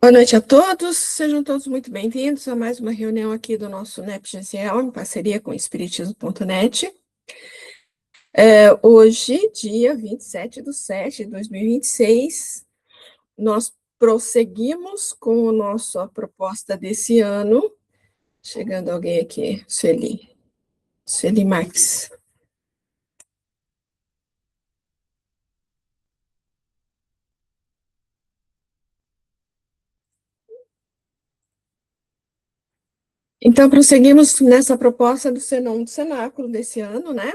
Boa noite a todos, sejam todos muito bem-vindos a mais uma reunião aqui do nosso NEP-GCL, em parceria com o Espiritismo.net. Hoje, dia 27/7/2026, nós prosseguimos com a nossa proposta desse ano. Chegando alguém aqui, Sueli Marques. Então, prosseguimos nessa proposta do Sermão do Cenáculo desse ano, né?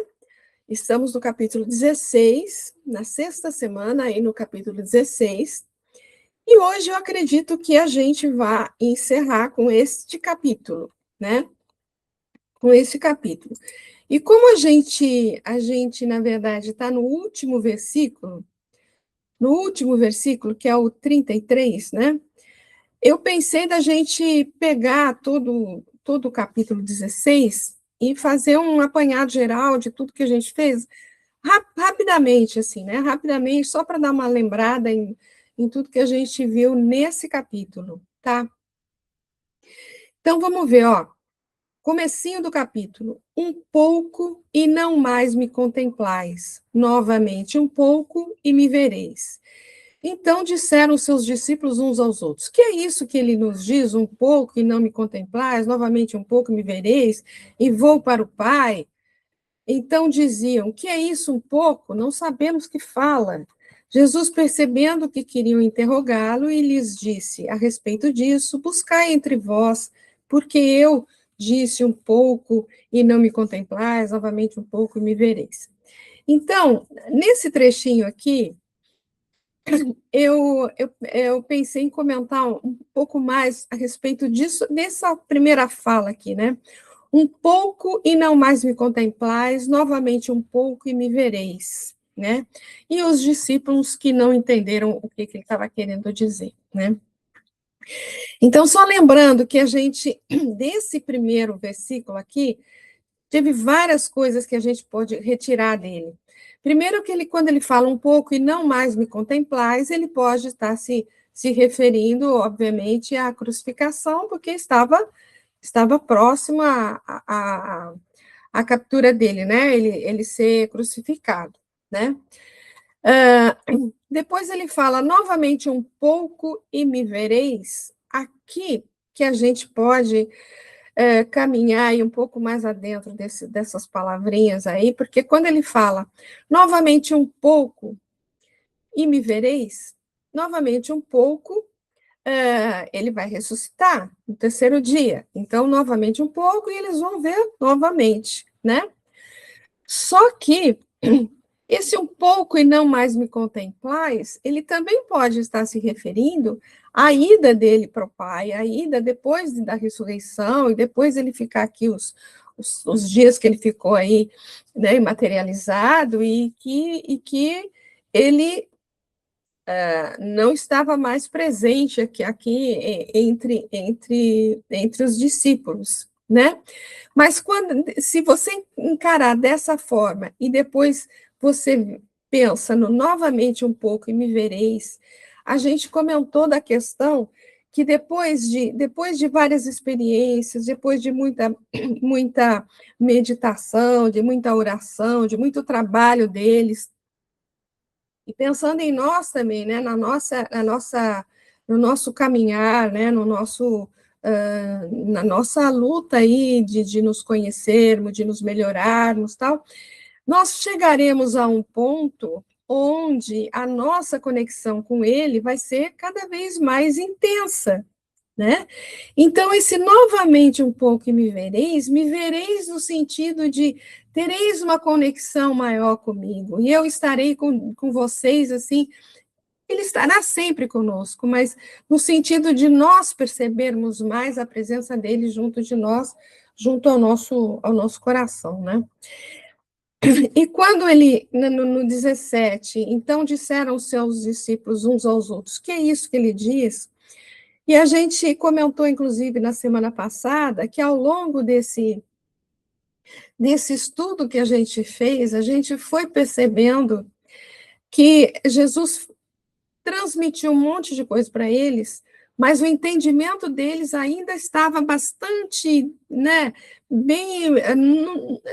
Estamos no capítulo 16, na sexta semana, aí no capítulo 16, e hoje eu acredito que a gente vai encerrar com este capítulo, né? Com esse capítulo. E como a gente na verdade, está no último versículo, que é o 33, né? Eu pensei da gente pegar todo o capítulo 16 e fazer um apanhado geral de tudo que a gente fez, rapidamente, assim, né? Rapidamente, só para dar uma lembrada em tudo que a gente viu nesse capítulo, tá? Então, vamos ver, ó. Comecinho do capítulo. Um pouco e não mais me contemplais. Novamente, um pouco e me vereis. Então disseram seus discípulos uns aos outros: que é isso que ele nos diz? Um pouco e não me contemplais, novamente um pouco e me vereis, e vou para o Pai. Então diziam: que é isso um pouco? Não sabemos que fala. Jesus, percebendo que queriam interrogá-lo, e lhes disse a respeito disso: buscai entre vós, porque eu disse um pouco e não me contemplais, novamente um pouco e me vereis. Então, nesse trechinho aqui, eu pensei em comentar um pouco mais a respeito disso, nessa primeira fala aqui, né? Um pouco e não mais me contemplais, novamente um pouco e me vereis, né? E os discípulos que não entenderam o que ele estava querendo dizer, né? Então, só lembrando que a gente, desse primeiro versículo aqui, teve várias coisas que a gente pode retirar dele. Primeiro que ele, quando ele fala um pouco e não mais me contemplais, ele pode estar se referindo, obviamente, à crucificação, porque estava próximo à captura dele, né? Ele ser crucificado, né? Depois ele fala novamente um pouco e me vereis. Aqui que a gente pode caminhar aí um pouco mais adentro dessas palavrinhas aí, porque quando ele fala novamente um pouco e me vereis, novamente um pouco, ele vai ressuscitar no terceiro dia. Então, novamente um pouco e eles vão ver novamente, né? Só que esse um pouco e não mais me contemplais, ele também pode estar se referindo à ida dele para o Pai, à ida depois da ressurreição, e depois ele ficar aqui os dias que ele ficou aí, né, materializado, e que ele não estava mais presente aqui entre os discípulos, né? Mas se você encarar dessa forma e depois você pensa no novamente um pouco e me vereis, a gente comentou da questão que depois de várias experiências, depois de muita meditação, de muita oração, de muito trabalho deles, e pensando em nós também, né, no nosso caminhar, né, na nossa luta aí de nos conhecermos, de nos melhorarmos, tal, nós chegaremos a um ponto onde a nossa conexão com ele vai ser cada vez mais intensa, né? Então, esse novamente um pouco e me vereis no sentido de tereis uma conexão maior comigo, e eu estarei com vocês, assim, ele estará sempre conosco, mas no sentido de nós percebermos mais a presença dele junto de nós, junto ao nosso coração, né? E quando ele, no 17, então disseram os seus discípulos uns aos outros, que é isso que ele diz? E a gente comentou, inclusive, na semana passada, que ao longo desse estudo que a gente fez, a gente foi percebendo que Jesus transmitiu um monte de coisa para eles, mas o entendimento deles ainda estava bastante, né, bem,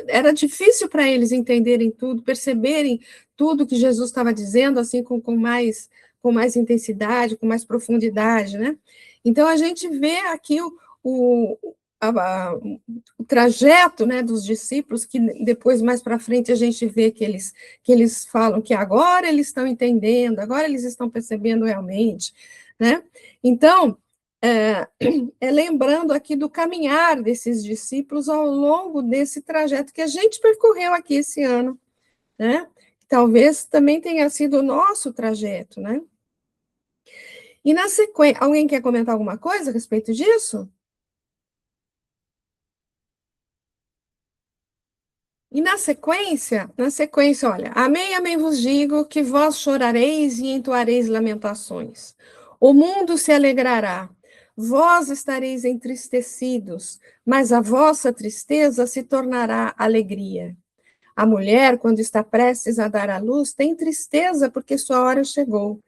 era difícil para eles entenderem tudo, perceberem tudo que Jesus estava dizendo, assim, com mais intensidade, com mais profundidade, né? Então, a gente vê aqui o, o trajeto, né, dos discípulos, que depois, mais para frente, a gente vê que eles falam que agora eles estão entendendo, agora eles estão percebendo realmente, né? Então, lembrando aqui do caminhar desses discípulos ao longo desse trajeto que a gente percorreu aqui esse ano, né? Talvez também tenha sido o nosso trajeto, né? E na sequência, alguém quer comentar alguma coisa a respeito disso? E na sequência, olha, amém, amém vos digo que vós chorareis e entoareis lamentações. O mundo se alegrará, vós estareis entristecidos, mas a vossa tristeza se tornará alegria. A mulher, quando está prestes a dar à luz, tem tristeza porque sua hora chegou.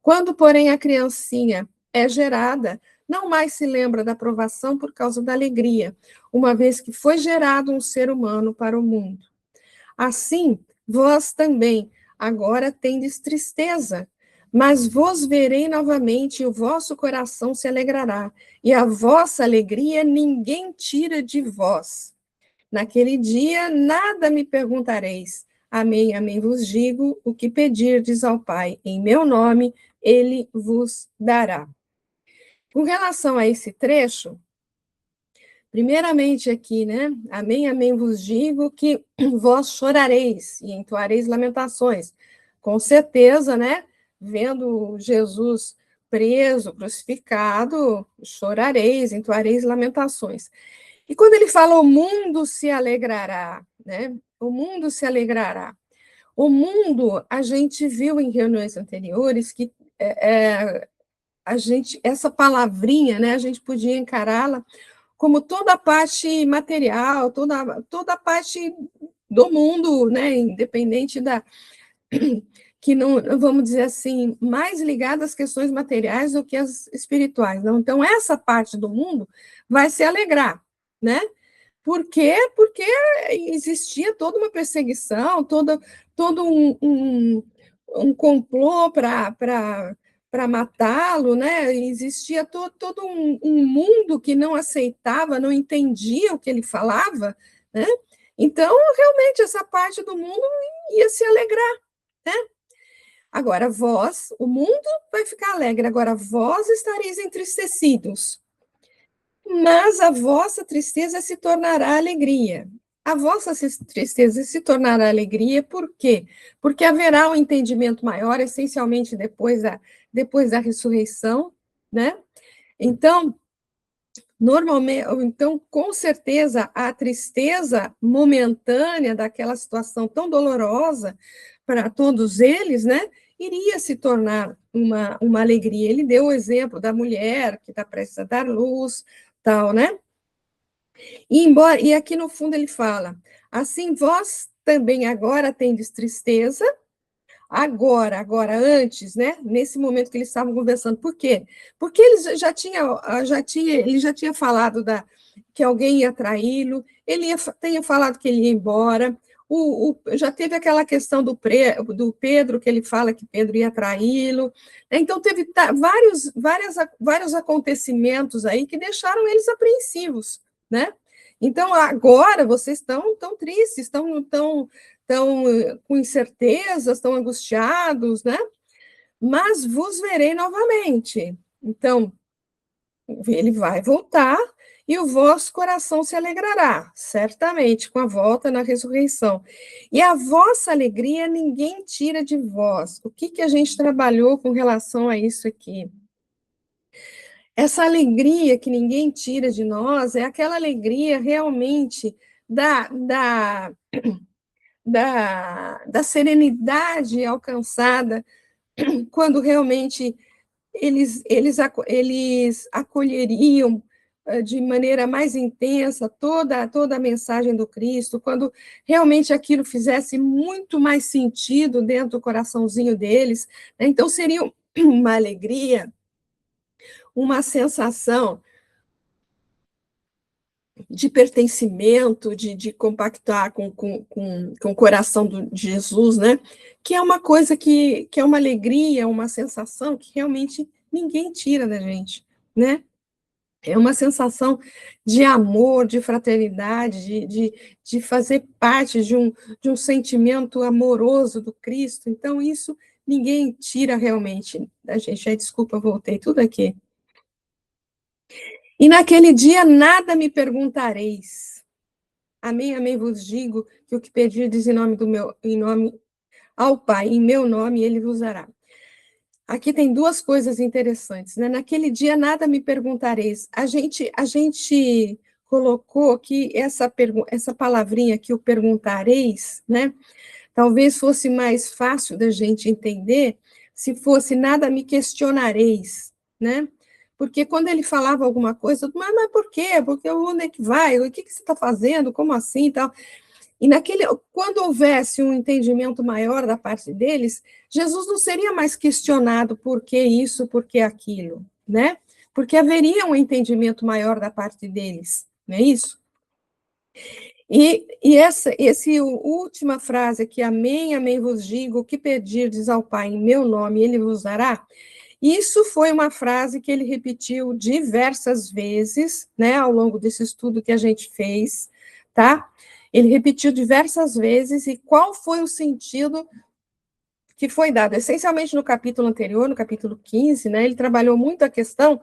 Quando, porém, a criancinha é gerada, não mais se lembra da provação por causa da alegria, uma vez que foi gerado um ser humano para o mundo. Assim, vós também agora tendes tristeza, mas vos verei novamente e o vosso coração se alegrará, e a vossa alegria ninguém tira de vós. Naquele dia nada me perguntareis. Amém, amém vos digo, o que pedirdes ao Pai em meu nome, ele vos dará. Com relação a esse trecho, primeiramente aqui, né? Amém, amém vos digo que vós chorareis e entoareis lamentações. Com certeza, né? Vendo Jesus preso, crucificado, chorareis, entoareis lamentações. E quando ele fala o mundo se alegrará, né? O mundo se alegrará. O mundo, a gente viu em reuniões anteriores que essa palavrinha, né? A gente podia encará-la como toda a parte material, toda a parte do mundo, né? Independente da que não, vamos dizer assim, mais ligada às questões materiais do que às espirituais. Não? Então, essa parte do mundo vai se alegrar, né? Por quê? Porque existia toda uma perseguição, todo um complô para matá-lo, né? Existia todo um mundo que não aceitava, não entendia o que ele falava, né? Então, realmente, essa parte do mundo ia se alegrar, né? Agora, vós, o mundo vai ficar alegre, agora vós estareis entristecidos, mas a vossa tristeza se tornará alegria. A vossa tristeza se tornará alegria, por quê? Porque haverá um entendimento maior, essencialmente depois da ressurreição, né? Então, normalmente, então, com certeza, a tristeza momentânea daquela situação tão dolorosa para todos eles, né? Iria se tornar uma alegria. Ele deu o exemplo da mulher que está prestes a dar luz, tal, né? E aqui no fundo ele fala: assim vós também agora tendes tristeza, antes, né? Nesse momento que eles estavam conversando. Por quê? Porque eles ele já tinha falado que alguém ia traí-lo, tinha falado que ele ia embora. Já teve aquela questão do Pedro, que ele fala que Pedro ia traí-lo. Então, teve vários acontecimentos aí que deixaram eles apreensivos, né? Então, agora vocês estão tão tristes, estão com incertezas, estão angustiados, né? Mas vos verei novamente. Então, ele vai voltar e o vosso coração se alegrará, certamente, com a volta na ressurreição. E a vossa alegria ninguém tira de vós. O que a gente trabalhou com relação a isso aqui? Essa alegria que ninguém tira de nós é aquela alegria realmente da serenidade alcançada quando realmente eles acolheriam de maneira mais intensa toda a mensagem do Cristo, quando realmente aquilo fizesse muito mais sentido dentro do coraçãozinho deles, né? Então seria uma alegria uma sensação de pertencimento, de compactar com o coração de Jesus, né? Que é uma coisa que é uma alegria, uma sensação que realmente ninguém tira da gente, né? É uma sensação de amor, de fraternidade, de fazer parte de um sentimento amoroso do Cristo. Então, isso ninguém tira realmente da gente. Ai, desculpa, voltei tudo aqui. E naquele dia nada me perguntareis. Amém, amém vos digo que o que pedirdes em nome ao Pai, em meu nome, ele vos dará. Aqui tem duas coisas interessantes, né? Naquele dia nada me perguntareis. A gente colocou que essa palavrinha aqui, o perguntareis, né? Talvez fosse mais fácil da gente entender se fosse nada me questionareis, né? Porque quando ele falava alguma coisa, mas por quê? Porque onde é que vai? O que você está fazendo? Como assim? Tal. E quando houvesse um entendimento maior da parte deles, Jesus não seria mais questionado por que isso, por que aquilo, né? Porque haveria um entendimento maior da parte deles, não é isso? E essa última frase aqui, amém, amém vos digo, o que pedirdes ao Pai em meu nome, ele vos dará. Isso foi uma frase que ele repetiu diversas vezes, né, ao longo desse estudo que a gente fez, tá? Ele repetiu diversas vezes, e qual foi o sentido que foi dado? Essencialmente no capítulo anterior, no capítulo 15, né, ele trabalhou muito a questão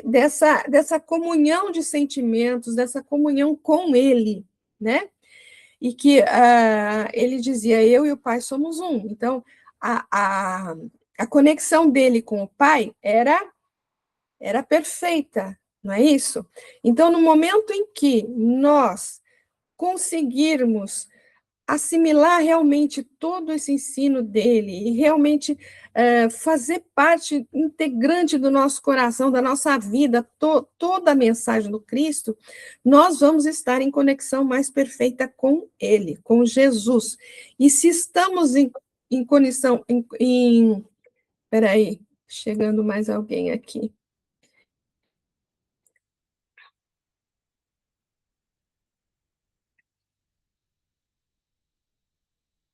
dessa comunhão de sentimentos, dessa comunhão com ele, né? E que ele dizia, eu e o Pai somos um. Então, a conexão dele com o Pai era perfeita, não é isso? Então, no momento em que nós conseguirmos assimilar realmente todo esse ensino dele e realmente fazer parte integrante do nosso coração, da nossa vida, toda a mensagem do Cristo, nós vamos estar em conexão mais perfeita com ele, com Jesus. E se estamos em conexão, peraí, chegando mais alguém aqui.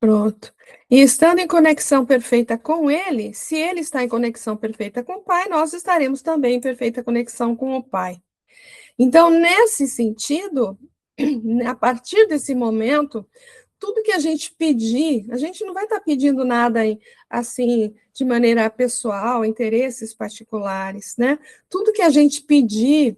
Pronto. E estando em conexão perfeita com ele, se ele está em conexão perfeita com o Pai, nós estaremos também em perfeita conexão com o Pai. Então, nesse sentido, a partir desse momento, tudo que a gente pedir, a gente não vai estar pedindo nada assim de maneira pessoal, interesses particulares, né? Tudo que a gente pedir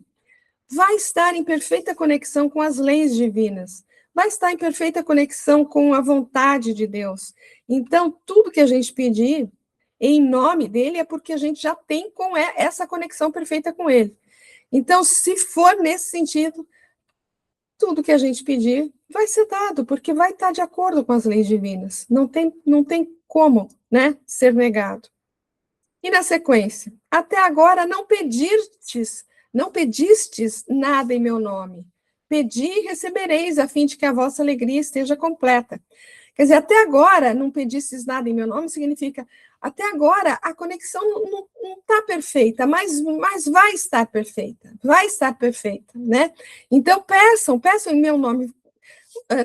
vai estar em perfeita conexão com as leis divinas, vai estar em perfeita conexão com a vontade de Deus. Então, tudo que a gente pedir em nome dele é porque a gente já tem essa conexão perfeita com ele. Então, se for nesse sentido, tudo que a gente pedir vai ser dado, porque vai estar de acordo com as leis divinas. Não tem como, né, ser negado. E na sequência, até agora não pedistes nada em meu nome. Pedi e recebereis, a fim de que a vossa alegria esteja completa. Quer dizer, até agora não pedistes nada em meu nome, significa, até agora a conexão não está perfeita, mas vai estar perfeita, né? Então, peçam em meu nome,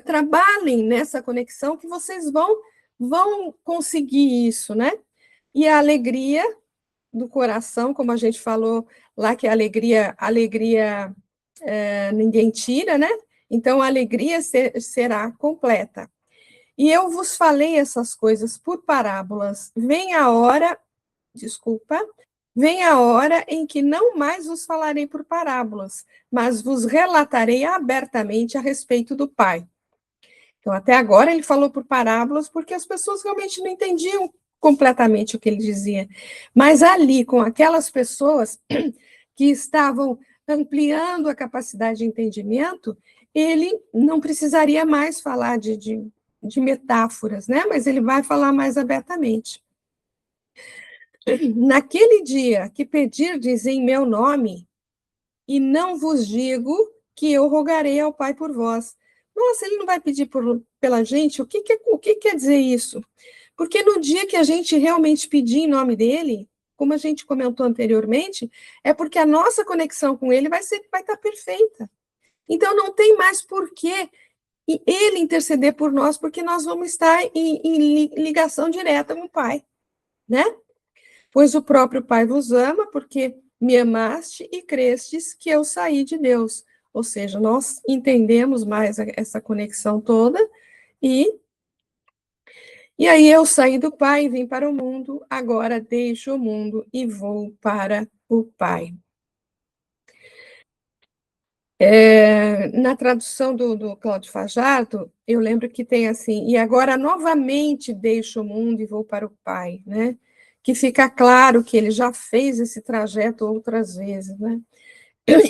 trabalhem nessa conexão que vocês vão conseguir isso, né? E a alegria do coração, como a gente falou lá, que a alegria ninguém tira, né? Então, a alegria será completa. E eu vos falei essas coisas por parábolas. Vem a hora em que não mais vos falarei por parábolas, mas vos relatarei abertamente a respeito do Pai. Então, até agora ele falou por parábolas, porque as pessoas realmente não entendiam completamente o que ele dizia. Mas ali, com aquelas pessoas que estavam ampliando a capacidade de entendimento, ele não precisaria mais falar de metáforas, né? Mas ele vai falar mais abertamente. Naquele dia que pedirdes em meu nome, e não vos digo que eu rogarei ao Pai por vós. Nossa, ele não vai pedir pela gente? O que quer dizer isso? Porque no dia que a gente realmente pedir em nome dele, como a gente comentou anteriormente, é porque a nossa conexão com ele vai estar perfeita. Então, não tem mais porquê ele interceder por nós, porque nós vamos estar em ligação direta com o Pai, né? Pois o próprio Pai vos ama, porque me amaste e crestes que eu saí de Deus. Ou seja, nós entendemos mais essa conexão toda, e aí eu saí do Pai e vim para o mundo, agora deixo o mundo e vou para o Pai. Na tradução do Cláudio Fajardo, eu lembro que tem assim, e agora novamente deixo o mundo e vou para o Pai, né? Que fica claro que ele já fez esse trajeto outras vezes, né?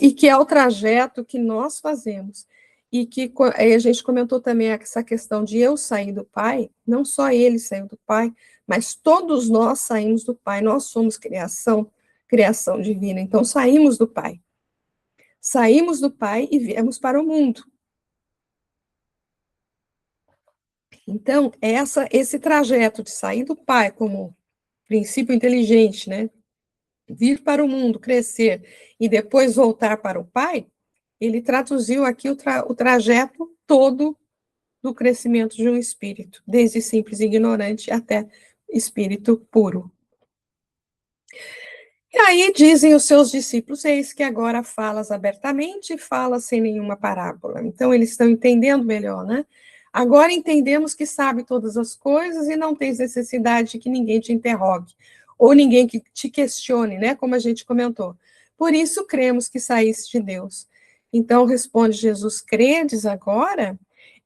E que é o trajeto que nós fazemos. E que a gente comentou também essa questão de eu sair do Pai, não só ele saiu do Pai, mas todos nós saímos do Pai, nós somos criação divina, então saímos do Pai. Saímos do Pai e viemos para o mundo. Então, esse trajeto de sair do Pai como princípio inteligente, né? Vir para o mundo, crescer e depois voltar para o Pai, ele traduziu aqui o trajeto todo do crescimento de um espírito, desde simples e ignorante até espírito puro. E aí dizem os seus discípulos, eis que agora falas abertamente e falas sem nenhuma parábola. Então, eles estão entendendo melhor, né? Agora entendemos que sabe todas as coisas e não tens necessidade de que ninguém te interrogue, ou ninguém que te questione, né? Como a gente comentou. Por isso cremos que saíste de Deus. Então, responde Jesus, credes agora?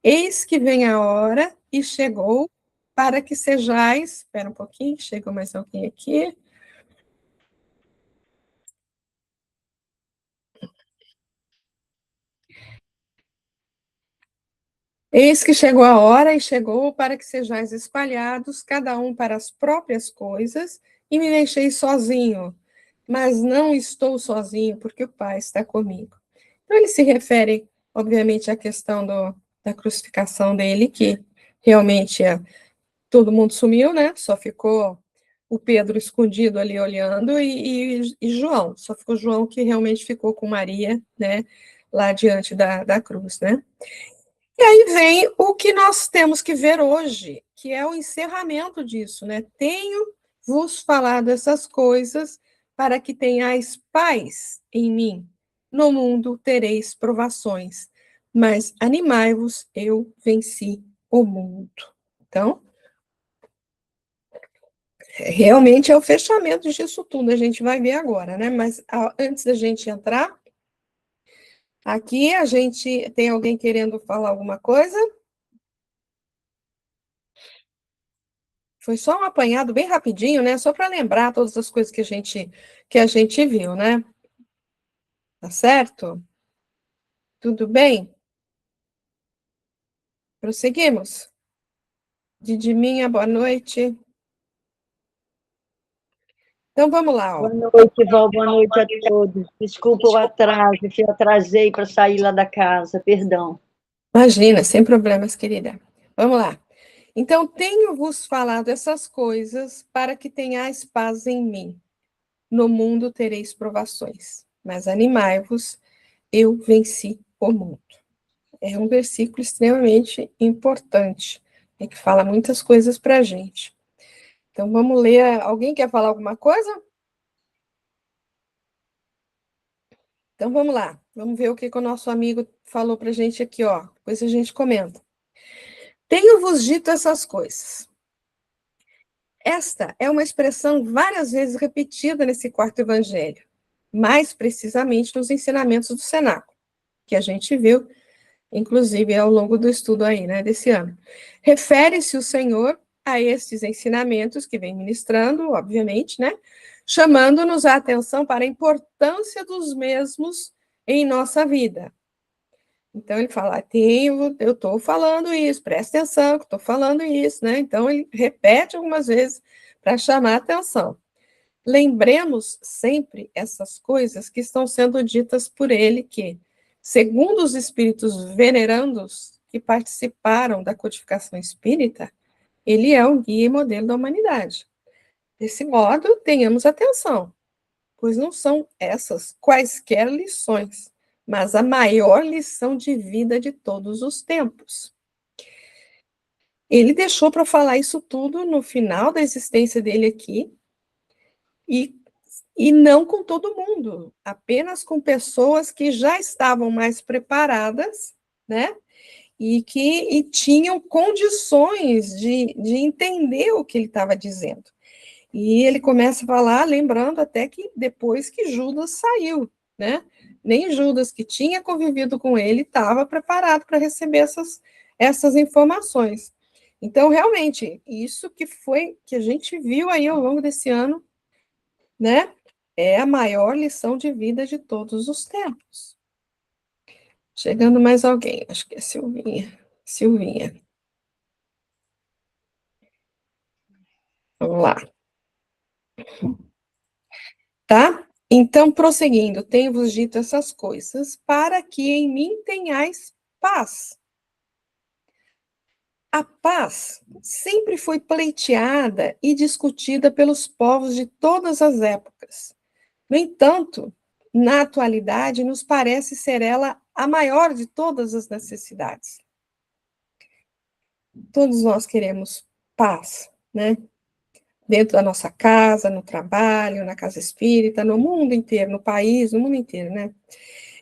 Eis que vem a hora e chegou para que sejais... Espera um pouquinho, chegou mais alguém aqui. Eis que chegou a hora e chegou para que sejais espalhados, cada um para as próprias coisas, e me deixeis sozinho. Mas não estou sozinho, porque o Pai está comigo. Então, ele se refere, obviamente, à questão da crucificação dele, que realmente todo mundo sumiu, né? Só ficou o Pedro escondido ali olhando e João. Só ficou João que realmente ficou com Maria, né? Lá diante da cruz, né? E aí vem o que nós temos que ver hoje, que é o encerramento disso, né? Tenho-vos falado essas coisas para que tenhais paz em mim. No mundo tereis provações, mas animai-vos, eu venci o mundo. Então, realmente é o fechamento disso tudo, a gente vai ver agora, né? Mas antes da gente entrar, aqui a gente tem alguém querendo falar alguma coisa? Foi só um apanhado bem rapidinho, né? Só para lembrar todas as coisas que a gente viu, né? Tá certo? Tudo bem? Prosseguimos. Didiminha, boa noite. Então vamos lá, ó. Boa noite, Val, boa noite a todos. Desculpa o atraso, que eu atrasei para sair lá da casa, perdão. Imagina, sem problemas, querida. Vamos lá. Então, tenho-vos falado essas coisas para que tenhais paz em mim. No mundo tereis provações, mas animai-vos, eu venci o mundo. É um versículo extremamente importante, que fala muitas coisas para a gente. Então, vamos ler. Alguém quer falar alguma coisa? Então, vamos lá. Vamos ver o que o nosso amigo falou para a gente aqui, ó. Depois a gente comenta. Tenho-vos dito essas coisas. Esta é uma expressão várias vezes repetida nesse quarto evangelho, mais precisamente nos ensinamentos do cenáculo, que a gente viu, inclusive, ao longo do estudo aí, né, desse ano. Refere-se o Senhor a estes ensinamentos que vem ministrando, obviamente, né, chamando-nos a atenção para a importância dos mesmos em nossa vida. Então, ele fala, eu estou falando isso, presta atenção que estou falando isso, né? Então, ele repete algumas vezes para chamar a atenção. Lembremos sempre essas coisas que estão sendo ditas por ele, que, segundo os espíritos venerandos que participaram da codificação espírita, ele é o guia e modelo da humanidade. Desse modo, tenhamos atenção, pois não são essas quaisquer lições, mas a maior lição de vida de todos os tempos. Ele deixou para falar isso tudo no final da existência dele aqui, e não com todo mundo, apenas com pessoas que já estavam mais preparadas, né? E tinham condições de entender o que ele estava dizendo. E ele começa a falar, lembrando até que depois que Judas saiu, né? Nem Judas, que tinha convivido com ele, estava preparado para receber essas informações. Então, realmente, isso que a gente viu aí ao longo desse ano, né? É a maior lição de vida de todos os tempos. Chegando mais alguém, acho que é Silvinha. Silvinha. Vamos lá. Tá? Então, prosseguindo, tenho-vos dito essas coisas para que em mim tenhais paz. A paz sempre foi pleiteada e discutida pelos povos de todas as épocas. No entanto, na atualidade, nos parece ser ela a maior de todas as necessidades. Todos nós queremos paz, né? Dentro da nossa casa, no trabalho, na casa espírita, no mundo inteiro, no país, no mundo inteiro, né?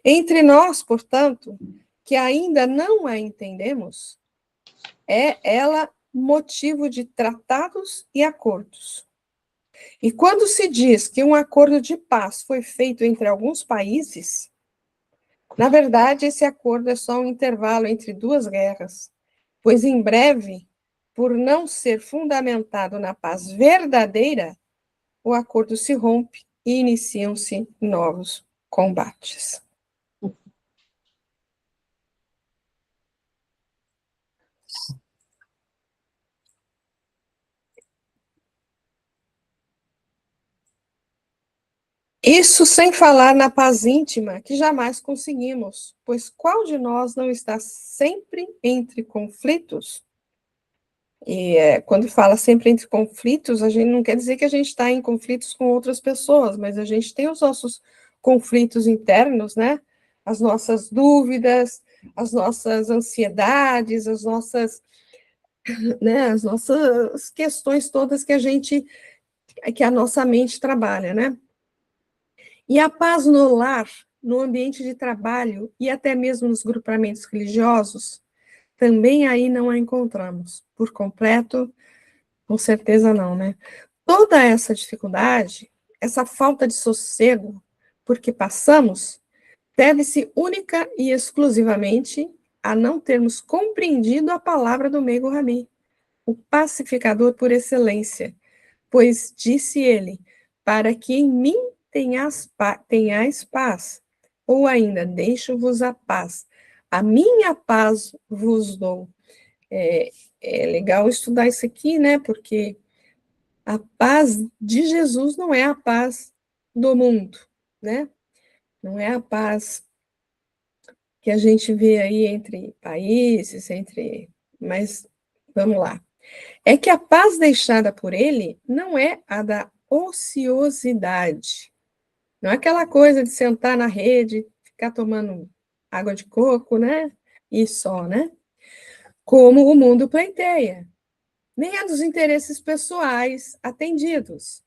Entre nós, portanto, que ainda não a entendemos, é ela motivo de tratados e acordos. E quando se diz que um acordo de paz foi feito entre alguns países, na verdade, esse acordo é só um intervalo entre duas guerras, pois em breve, por não ser fundamentado na paz verdadeira, o acordo se rompe e iniciam-se novos combates. Isso sem falar na paz íntima, que jamais conseguimos, pois qual de nós não está sempre entre conflitos? E quando fala sempre entre conflitos, a gente não quer dizer que a gente está em conflitos com outras pessoas, mas a gente tem os nossos conflitos internos, né? As nossas dúvidas, as nossas ansiedades, as nossas questões todas que a nossa mente trabalha, né? E a paz no lar, no ambiente de trabalho e até mesmo nos grupamentos religiosos, também aí não a encontramos. Por completo, com certeza não, né? Toda essa dificuldade, essa falta de sossego, porque passamos, deve-se única e exclusivamente a não termos compreendido a palavra do Meigo Rami, o pacificador por excelência, pois disse ele, para que em mim tenhais paz, ou ainda, deixo-vos a paz, a minha paz vos dou. É legal estudar isso aqui, né, porque a paz de Jesus não é a paz do mundo, né, não é a paz que a gente vê aí entre países, mas vamos lá. É que a paz deixada por ele não é a da ociosidade. Não é aquela coisa de sentar na rede, ficar tomando água de coco, né? E só, né? Como o mundo pleiteia. Nem a dos interesses pessoais atendidos.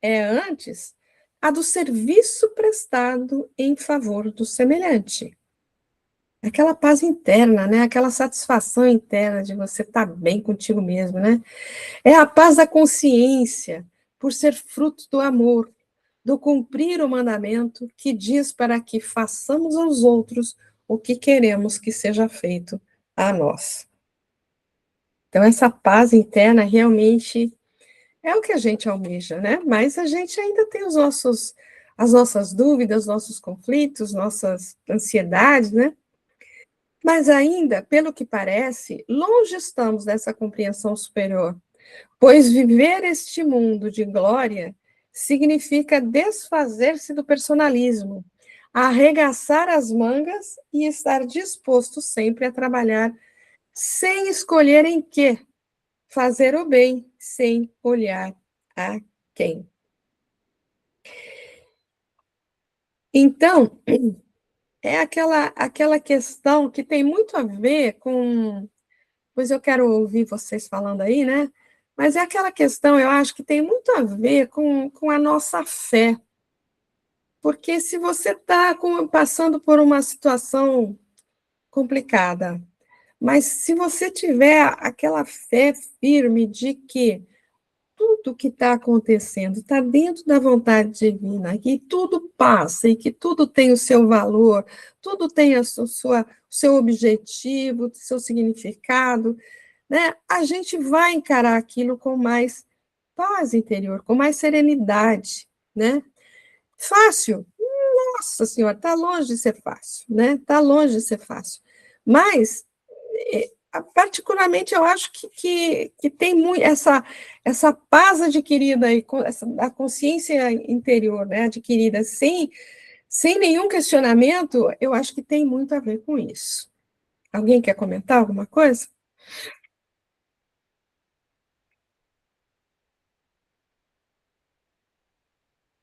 É antes a do serviço prestado em favor do semelhante. Aquela paz interna, né? Aquela satisfação interna de você estar bem contigo mesmo, né? É a paz da consciência, por ser fruto do amor, do cumprir o mandamento que diz para que façamos aos outros o que queremos que seja feito a nós. Então, essa paz interna realmente é o que a gente almeja, né? Mas a gente ainda tem as nossas dúvidas, nossos conflitos, nossas ansiedades, né? Mas ainda, pelo que parece, longe estamos dessa compreensão superior, pois viver este mundo de glória significa desfazer-se do personalismo, arregaçar as mangas e estar disposto sempre a trabalhar sem escolher em quê, fazer o bem sem olhar a quem. Então, é aquela questão que tem muito a ver com... Pois eu quero ouvir vocês falando aí, né? Mas é aquela questão, eu acho que tem muito a ver com a nossa fé. Porque se você está passando por uma situação complicada, mas se você tiver aquela fé firme de que tudo que está acontecendo está dentro da vontade divina, que tudo passa e que tudo tem o seu valor, tudo tem o seu objetivo, o seu significado, né? A gente vai encarar aquilo com mais paz interior, com mais serenidade, né? Fácil? Nossa Senhora, está longe de ser fácil, né? Está longe de ser fácil. Mas particularmente, eu acho que tem muito essa paz adquirida, a consciência interior, né, adquirida sem nenhum questionamento, eu acho que tem muito a ver com isso. Alguém quer comentar alguma coisa?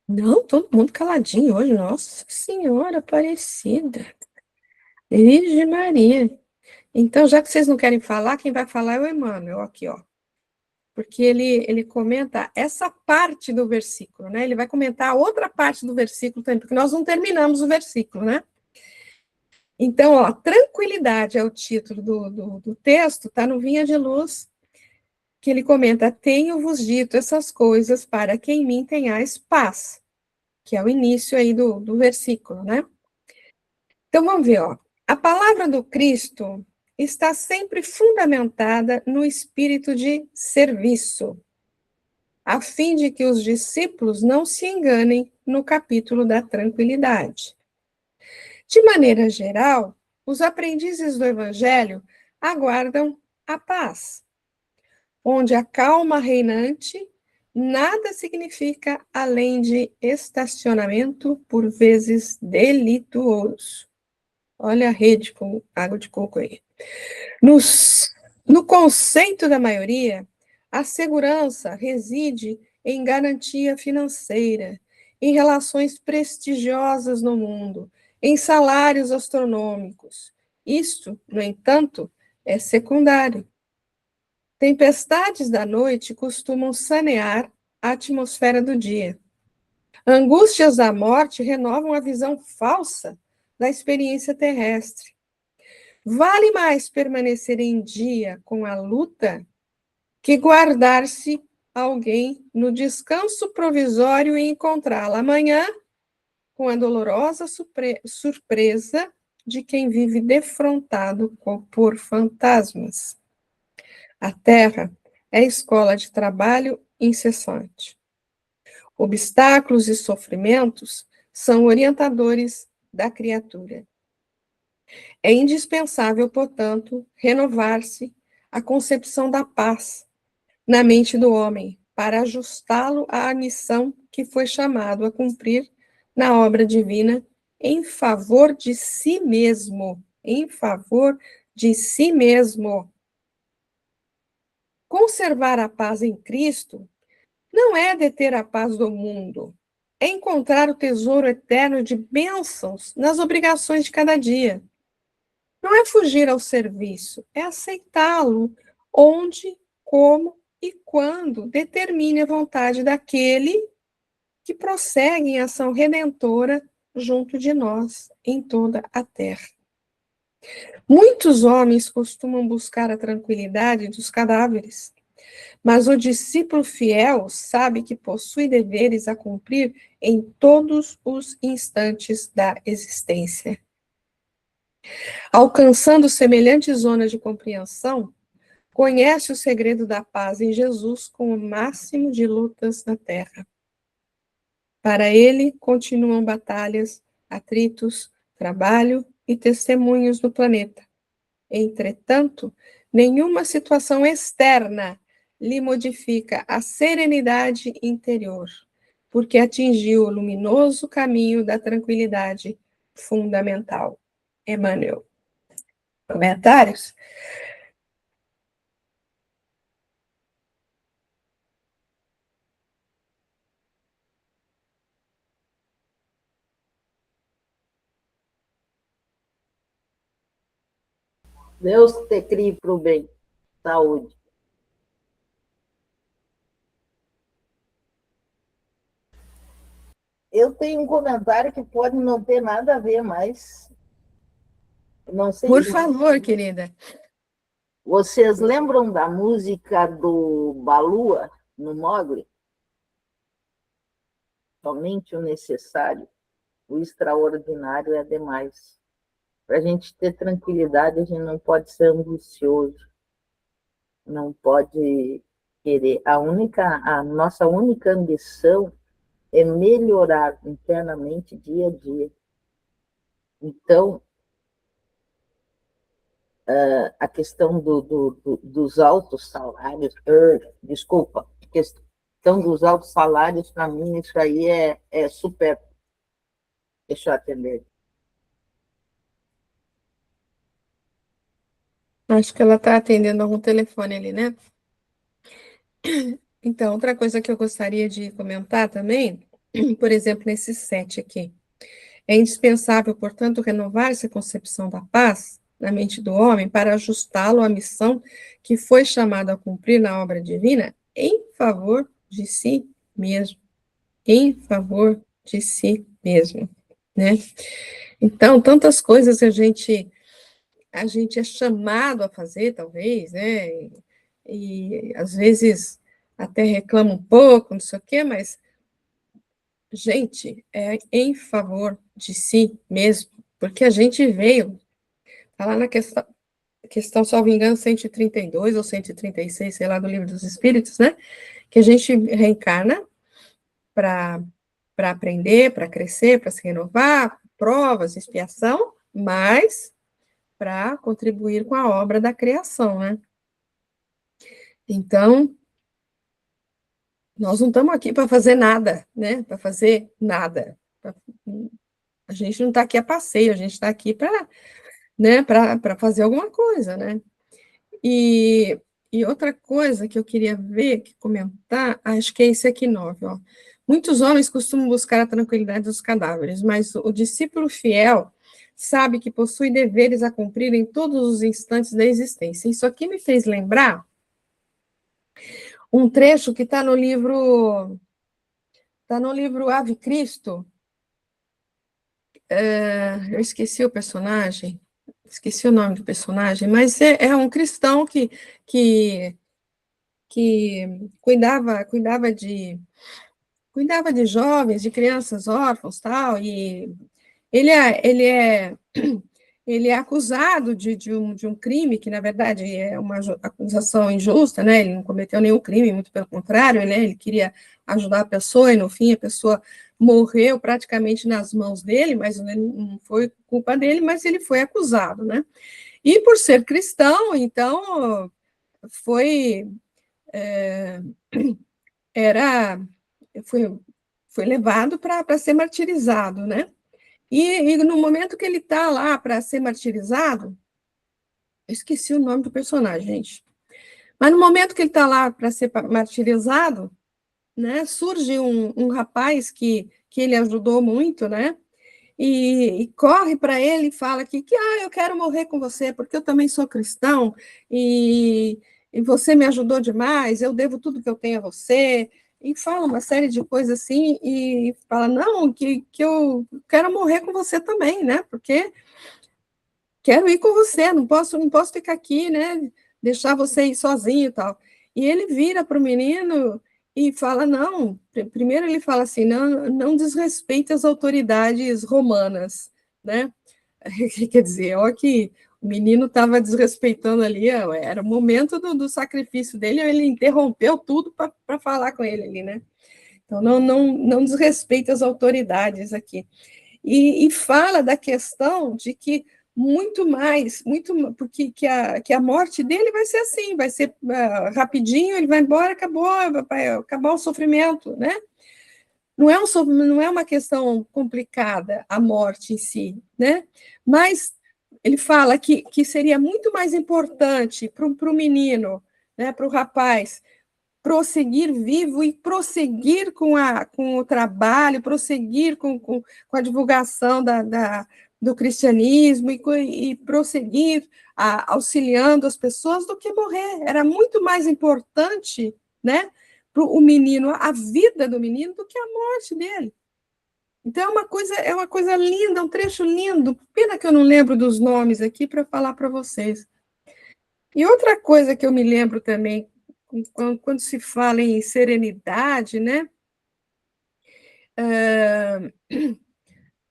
Não, todo mundo caladinho hoje, nossa Senhora Aparecida, Virgem Maria. Então, já que vocês não querem falar, quem vai falar é o Emmanuel, aqui, ó. Porque ele comenta essa parte do versículo, né? Ele vai comentar a outra parte do versículo também, porque nós não terminamos o versículo, né? Então, ó, tranquilidade é o título do texto, está no Vinha de Luz, que ele comenta: tenho-vos dito essas coisas para que em mim tenhais paz, que é o início aí do versículo, né? Então, vamos ver, ó. A palavra do Cristo está sempre fundamentada no espírito de serviço, a fim de que os discípulos não se enganem no capítulo da tranquilidade. De maneira geral, os aprendizes do Evangelho aguardam a paz, onde a calma reinante nada significa além de estacionamento, por vezes delituoso. Olha a rede com água de coco aí. No conceito da maioria, a segurança reside em garantia financeira, em relações prestigiosas no mundo, em salários astronômicos. Isto, no entanto, é secundário. Tempestades da noite costumam sanear a atmosfera do dia. Angústias da morte renovam a visão falsa da experiência terrestre. Vale mais permanecer em dia com a luta que guardar-se alguém no descanso provisório e encontrá-la amanhã com a dolorosa surpresa de quem vive defrontado por fantasmas. A Terra é escola de trabalho incessante. Obstáculos e sofrimentos são orientadores da criatura. É indispensável, portanto, renovar-se a concepção da paz na mente do homem, para ajustá-lo à missão que foi chamado a cumprir na obra divina em favor de si mesmo, em favor de si mesmo. Conservar a paz em Cristo não é deter a paz do mundo, é encontrar o tesouro eterno de bênçãos nas obrigações de cada dia. Não é fugir ao serviço, é aceitá-lo onde, como e quando determine a vontade daquele que prossegue em ação redentora junto de nós em toda a terra. Muitos homens costumam buscar a tranquilidade dos cadáveres, mas o discípulo fiel sabe que possui deveres a cumprir em todos os instantes da existência. Alcançando semelhante zona de compreensão, conhece o segredo da paz em Jesus com o máximo de lutas na terra. Para ele, continuam batalhas, atritos, trabalho e testemunhos no planeta. Entretanto, nenhuma situação externa lhe modifica a serenidade interior, porque atingiu o luminoso caminho da tranquilidade fundamental. Emmanuel. Comentários? Deus te crie para o bem. Saúde. Eu tenho um comentário que pode não ter nada a ver, mas não sei. Por favor, querida. Vocês lembram da música do Balua, no Mogli? Somente o necessário, o extraordinário é demais. Para a gente ter tranquilidade, a gente não pode ser ambicioso, não pode querer. A nossa única ambição é melhorar internamente dia a dia. Então, a questão dos altos salários, desculpa, a questão dos altos salários, para mim, isso aí é super. Deixa eu atender. Acho que ela está atendendo algum telefone ali, né? Então, outra coisa que eu gostaria de comentar também, por exemplo, nesse 7 aqui. É indispensável, portanto, renovar essa concepção da paz na mente do homem para ajustá-lo à missão que foi chamado a cumprir na obra divina em favor de si mesmo. Em favor de si mesmo, né? Então, tantas coisas que a gente é chamado a fazer, talvez, né? E às vezes até reclama um pouco, não sei o quê, mas, gente, é em favor de si mesmo, porque a gente veio, está lá na questão, salvo engano, 132 ou 136, sei lá, do Livro dos Espíritos, né? Que a gente reencarna para aprender, para crescer, para se renovar, provas, expiação, mas para contribuir com a obra da criação, né? Então, nós não estamos aqui para fazer nada, né? Para fazer nada. A gente não está aqui a passeio, a gente está aqui para, né, para fazer alguma coisa, né? E outra coisa que eu queria ver, que comentar, acho que é esse aqui, 9, ó. Muitos homens costumam buscar a tranquilidade dos cadáveres, mas o discípulo fiel sabe que possui deveres a cumprir em todos os instantes da existência. Isso aqui me fez lembrar um trecho que está no livro Ave Cristo. Eu esqueci o personagem, esqueci o nome do personagem, mas é um cristão que, que cuidava de jovens, de crianças órfãos, tal, e ele é acusado de um crime, que, na verdade, é uma acusação injusta, né? Ele não cometeu nenhum crime, muito pelo contrário, né? Ele queria ajudar a pessoa, e, no fim, a pessoa morreu praticamente nas mãos dele, mas não foi culpa dele, mas ele foi acusado, né? E, por ser cristão, então, foi... foi levado para ser martirizado, né? E no momento que ele está lá para ser martirizado, eu esqueci o nome do personagem, gente. Mas no momento que ele está lá para ser martirizado, né, surge um rapaz que ele ajudou muito, né? E corre para ele e fala que eu quero morrer com você, porque eu também sou cristão, e você me ajudou demais, eu devo tudo que eu tenho a você, e fala uma série de coisas assim, e fala, não, que eu quero morrer com você também, né? Porque quero ir com você, não posso ficar aqui, né? Deixar você ir sozinho e tal. E ele vira para o menino e fala, não, primeiro ele fala assim, não desrespeite as autoridades romanas, né? Quer dizer, ó, que o menino estava desrespeitando ali, era o momento do sacrifício dele, ele interrompeu tudo para falar com ele ali, né? Então, não desrespeite as autoridades aqui. E fala da questão de que porque que a morte dele vai ser assim, vai ser rapidinho, ele vai embora, acabou, vai acabar o sofrimento, né? Não é uma questão complicada a morte em si, né? Mas ele fala que seria muito mais importante para o menino, né, para o rapaz, prosseguir vivo e prosseguir com o trabalho, prosseguir com a divulgação do cristianismo e prosseguir auxiliando as pessoas do que morrer. Era muito mais importante, né, para o menino, a vida do menino, do que a morte dele. Então, é uma coisa linda, um trecho lindo. Pena que eu não lembro dos nomes aqui para falar para vocês. E outra coisa que eu me lembro também, quando se fala em serenidade, né?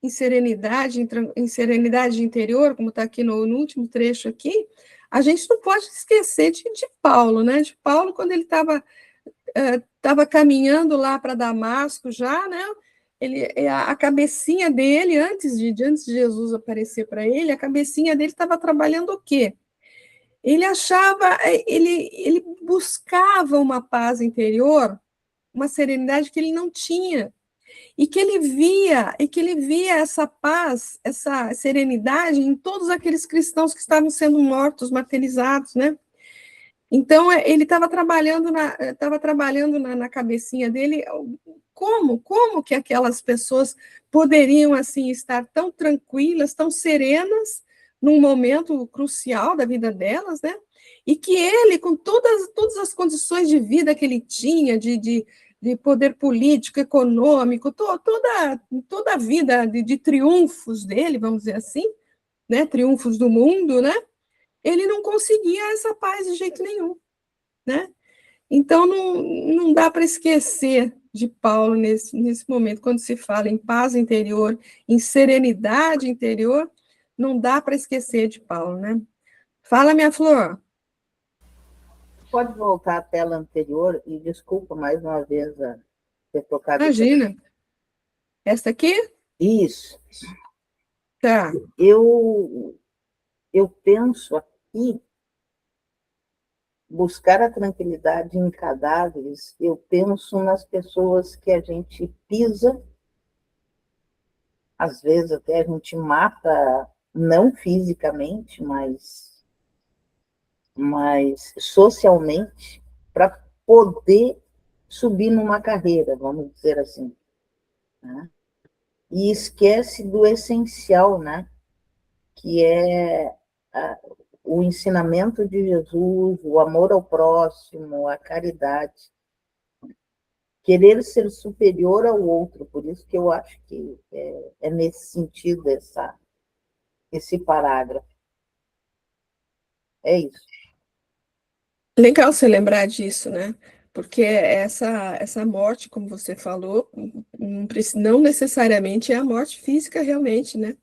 Em serenidade interior, como está aqui no último trecho aqui, a gente não pode esquecer de Paulo, né? De Paulo, quando ele estava caminhando lá para Damasco já, né? A cabecinha dele, antes de Jesus aparecer para ele, a cabecinha dele estava trabalhando o quê? Ele buscava uma paz interior, uma serenidade que ele não tinha, e que ele via essa paz, essa serenidade em todos aqueles cristãos que estavam sendo mortos, martirizados, né? Então, ele estava trabalhando na cabecinha dele como que aquelas pessoas poderiam, assim, estar tão tranquilas, tão serenas, num momento crucial da vida delas, né? E que ele, com todas as condições de vida que ele tinha, de poder político, econômico, toda a vida de triunfos dele, vamos dizer assim, né? Triunfos do mundo, né? Ele não conseguia essa paz de jeito nenhum, né? Então, não dá para esquecer de Paulo nesse momento, quando se fala em paz interior, em serenidade interior, não dá para esquecer de Paulo, né? Fala, minha flor. Pode voltar à tela anterior e desculpa mais uma vez ter tocado. Imagina. Esta aqui? Isso. Tá. Eu penso aqui, buscar a tranquilidade em cadáveres, eu penso nas pessoas que a gente pisa, às vezes até a gente mata, não fisicamente, mas socialmente, para poder subir numa carreira, vamos dizer assim, né? E esquece do essencial, né? Que é o ensinamento de Jesus, o amor ao próximo, a caridade. Querer ser superior ao outro, por isso que eu acho que é nesse sentido esse parágrafo. É isso. Legal você lembrar disso, né? Porque essa morte, como você falou, não necessariamente é a morte física realmente, né?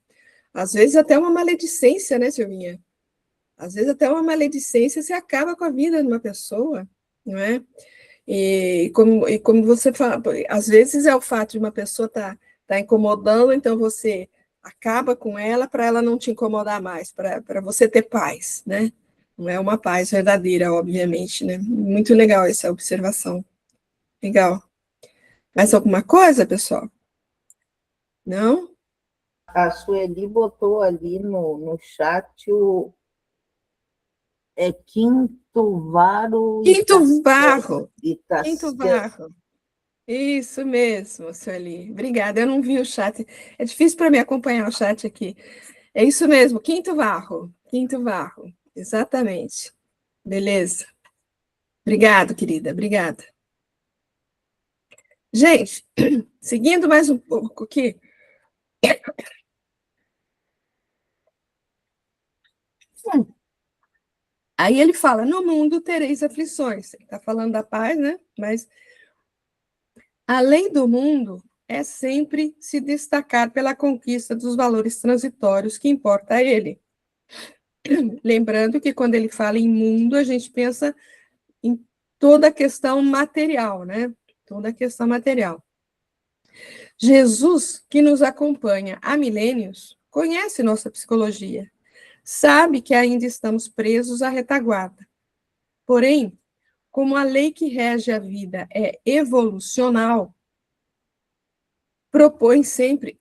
Às vezes até uma maledicência, né, Silvinha? Às vezes até uma maledicência se acaba com a vida de uma pessoa, não é? E como você fala, às vezes é o fato de uma pessoa tá incomodando, então você acaba com ela para ela não te incomodar mais, para você ter paz, né? Não é uma paz verdadeira, obviamente, né? Muito legal essa observação. Legal. Mais alguma coisa, pessoal? Não? A Sueli botou ali no chat o Quinto Varo Quinto Varro. Quinto Itaciano. Varro. Isso mesmo, Sueli. Obrigada. Eu não vi o chat. É difícil para mim acompanhar o chat aqui. É isso mesmo, Quinto Varro. Quinto Varro. Exatamente. Beleza. Obrigado, querida. Obrigada. Gente, seguindo mais um pouco aqui. Aí ele fala: no mundo tereis aflições. Ele está falando da paz, né? Mas a lei do mundo é sempre se destacar pela conquista dos valores transitórios que importa a ele. Lembrando que quando ele fala em mundo, a gente pensa em toda a questão material, né? Toda a questão material. Jesus, que nos acompanha há milênios, conhece nossa psicologia, sabe que ainda estamos presos à retaguarda. Porém, como a lei que rege a vida é evolucional, propõe sempre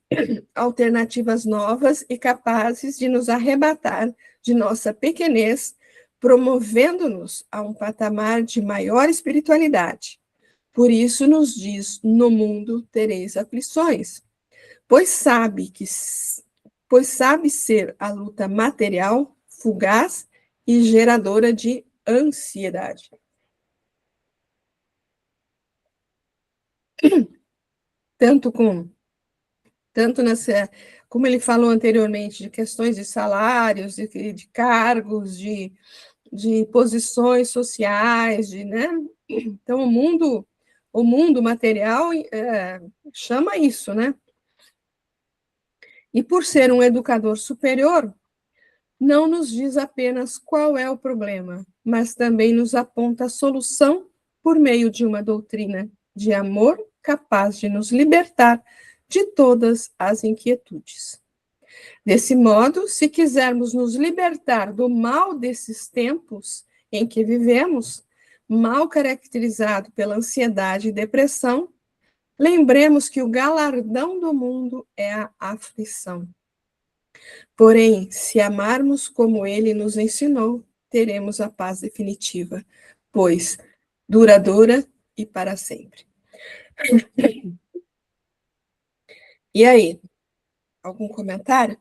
alternativas novas e capazes de nos arrebatar de nossa pequenez, promovendo-nos a um patamar de maior espiritualidade. Por isso nos diz: no mundo tereis aflições, pois sabe pois sabe ser a luta material, fugaz e geradora de ansiedade. Tanto nessa, como ele falou anteriormente, de questões de salários, de cargos, de posições sociais, né? Então, o mundo material chama isso, né? E por ser um educador superior, não nos diz apenas qual é o problema, mas também nos aponta a solução por meio de uma doutrina de amor capaz de nos libertar de todas as inquietudes. Desse modo, se quisermos nos libertar do mal desses tempos em que vivemos, mal caracterizado pela ansiedade e depressão, lembremos que o galardão do mundo é a aflição. Porém, se amarmos como ele nos ensinou, teremos a paz definitiva, pois duradoura e para sempre. E aí, algum comentário?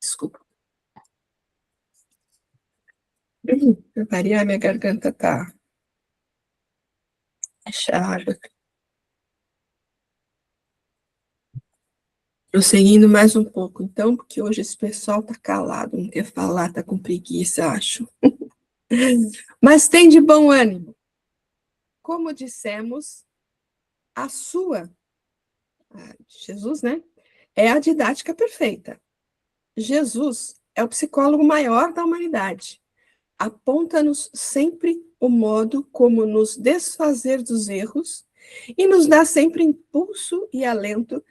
Desculpa. Para variar, minha garganta tá fechada. Prosseguindo mais um pouco, então, porque hoje esse pessoal tá calado, não quer falar, tá com preguiça, acho. Mas tem de bom ânimo. Como dissemos, a sua, Jesus, né? É a didática perfeita. Jesus é o psicólogo maior da humanidade. Aponta-nos sempre o modo como nos desfazer dos erros e nos dá sempre impulso e alento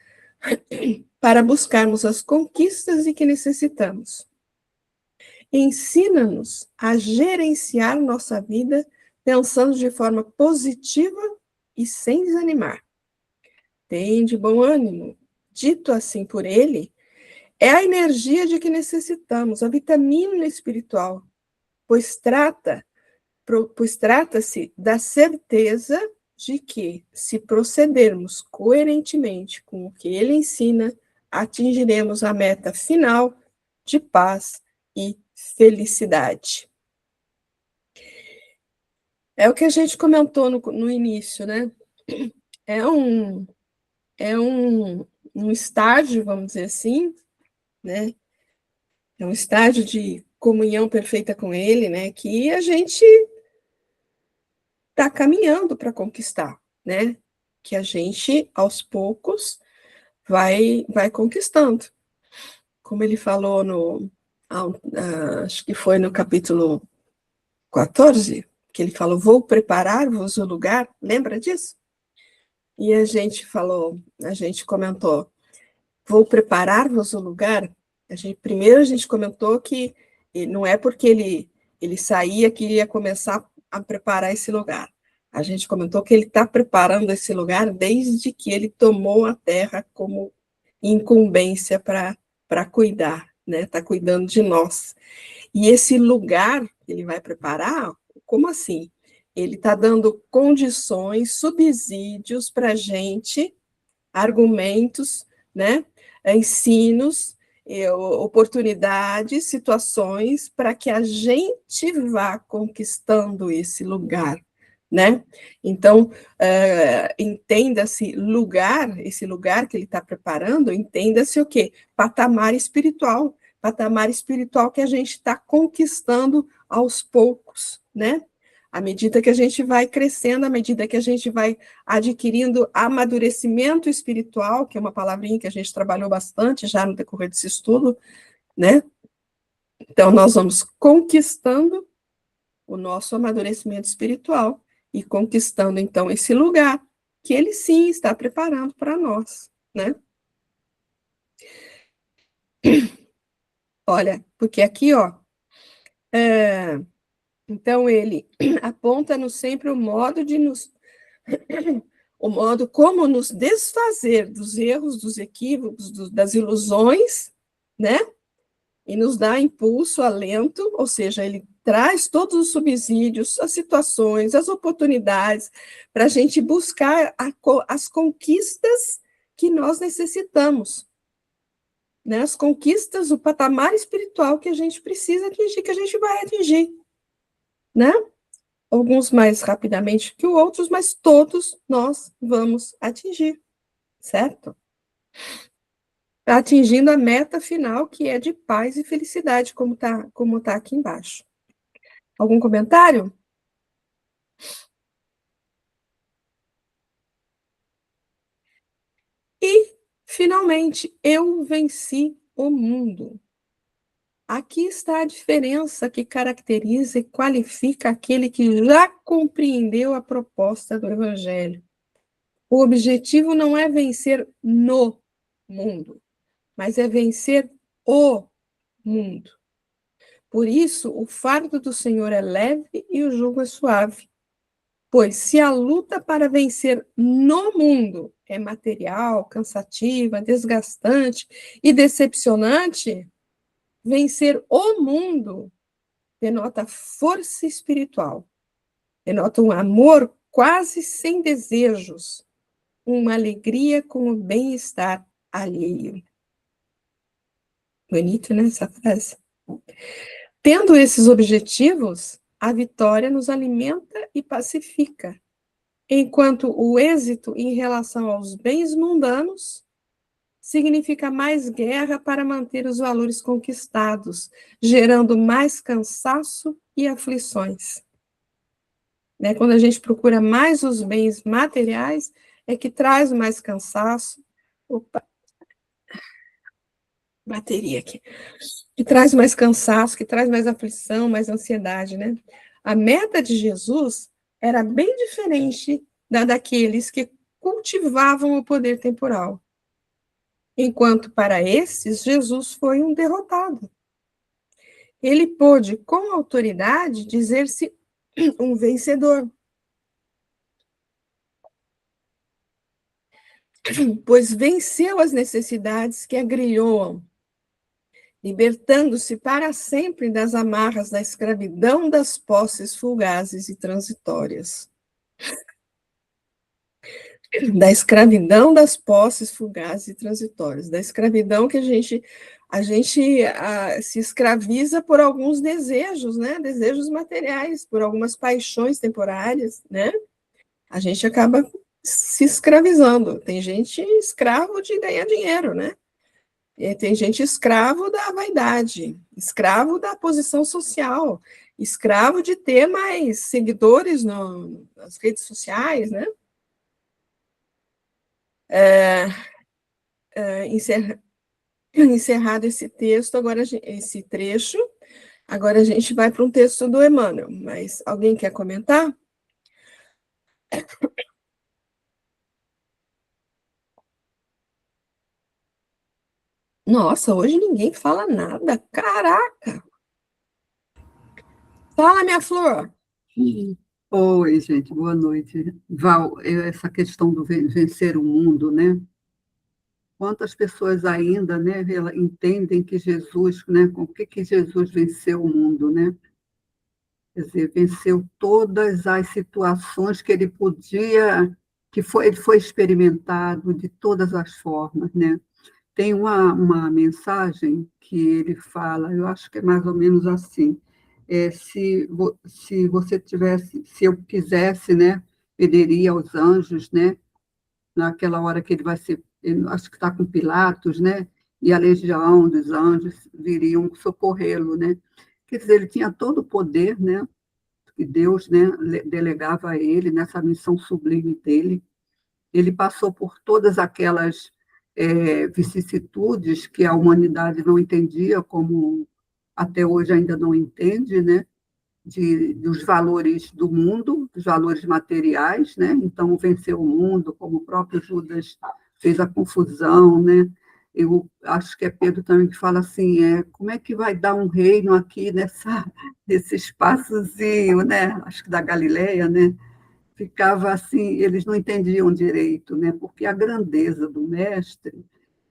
para buscarmos as conquistas de que necessitamos. Ensina-nos a gerenciar nossa vida pensando de forma positiva e sem desanimar. Tem de bom ânimo. Dito assim por ele, é a energia de que necessitamos, a vitamina espiritual, pois trata-se da certeza de que, se procedermos coerentemente com o que ele ensina, atingiremos a meta final de paz e felicidade. É o que a gente comentou no início, né? É um estágio, vamos dizer assim, né? É um estágio de comunhão perfeita com ele, né? Que a gente está caminhando para conquistar, né? Que a gente, aos poucos, vai conquistando. Como ele falou acho que foi no capítulo 14, que ele falou, vou preparar-vos o lugar, lembra disso? E a gente comentou, vou preparar-vos o lugar. Primeiro a gente comentou que não é porque ele saía que ia começar a preparar esse lugar. A gente comentou que ele está preparando esse lugar desde que ele tomou a terra como incumbência para cuidar, né? Está cuidando de nós. E esse lugar que ele vai preparar, como assim? Ele está dando condições, subsídios para a gente, argumentos, né? Ensinos, oportunidades, situações para que a gente vá conquistando esse lugar, né? Então, entenda-se esse lugar que ele está preparando, entenda-se o quê? Patamar espiritual que a gente está conquistando aos poucos, né? À medida que a gente vai crescendo, à medida que a gente vai adquirindo amadurecimento espiritual, que é uma palavrinha que a gente trabalhou bastante já no decorrer desse estudo, né? Então, nós vamos conquistando o nosso amadurecimento espiritual e conquistando, então, esse lugar que ele, sim, está preparando para nós, né? Olha, porque aqui, ó, então ele aponta-nos sempre o modo como nos desfazer dos erros, dos equívocos, das ilusões, né? E nos dá impulso, alento, ou seja, ele traz todos os subsídios, as situações, as oportunidades, para a gente buscar as conquistas que nós necessitamos, né, as conquistas, o patamar espiritual que a gente precisa atingir, que a gente vai atingir, né? Alguns mais rapidamente que outros, mas todos nós vamos atingir, certo? Atingindo a meta final, que é de paz e felicidade, como tá aqui embaixo. Algum comentário? E, finalmente, eu venci o mundo. Aqui está a diferença que caracteriza e qualifica aquele que já compreendeu a proposta do Evangelho. O objetivo não é vencer no mundo, mas é vencer o mundo. Por isso, o fardo do Senhor é leve e o jugo é suave. Pois se a luta para vencer no mundo é material, cansativa, desgastante e decepcionante, vencer o mundo denota força espiritual, denota um amor quase sem desejos, uma alegria com o bem-estar alheio. Bonito, né, essa frase? Tendo esses objetivos, a vitória nos alimenta e pacifica, enquanto o êxito em relação aos bens mundanos significa mais guerra para manter os valores conquistados, gerando mais cansaço e aflições. Né? Quando a gente procura mais os bens materiais, é que traz mais cansaço. Opa, bateria aqui. Que traz mais cansaço, que traz mais aflição, mais ansiedade, né? A meta de Jesus era bem diferente daqueles que cultivavam o poder temporal. Enquanto para esses, Jesus foi um derrotado. Ele pôde, com autoridade, dizer-se um vencedor. Pois venceu as necessidades que agrilhoam, libertando-se para sempre das amarras da escravidão das posses fugazes e transitórias. Da escravidão das posses fugazes e transitórias, da escravidão que a gente se escraviza por alguns desejos, né? Desejos materiais, por algumas paixões temporárias, né? A gente acaba se escravizando. Tem gente escravo de ganhar dinheiro, né? E tem gente escravo da vaidade, escravo da posição social, escravo de ter mais seguidores nas redes sociais, né? Encerrado esse texto, agora esse trecho, agora a gente vai para um texto do Emmanuel, mas alguém quer comentar? Nossa, hoje ninguém fala nada, caraca! Fala, minha flor! Oi, gente, boa noite. Val, essa questão do vencer o mundo, né? Quantas pessoas ainda, né, entendem que Jesus, né, com o que Jesus venceu o mundo, né? Quer dizer, venceu todas as situações que ele podia, ele foi experimentado de todas as formas, né? Tem uma mensagem que ele fala, eu acho que é mais ou menos assim, se você tivesse, se eu quisesse, né, pediria aos anjos, né, naquela hora que ele vai ser, acho que está com Pilatos, né, e a legião dos anjos viriam socorrê-lo, né. Quer dizer, ele tinha todo o poder, né, que Deus, né, delegava a ele nessa missão sublime dele. Ele passou por todas aquelas vicissitudes que a humanidade não entendia, como até hoje ainda não entende, né? Dos valores do mundo, dos valores materiais, né? Então, venceu o mundo, como o próprio Judas fez a confusão, né? Eu acho que é Pedro também que fala assim, como é que vai dar um reino aqui nesse espaçozinho, né? Acho que da Galileia, né? Ficava assim, eles não entendiam direito, né? Porque a grandeza do mestre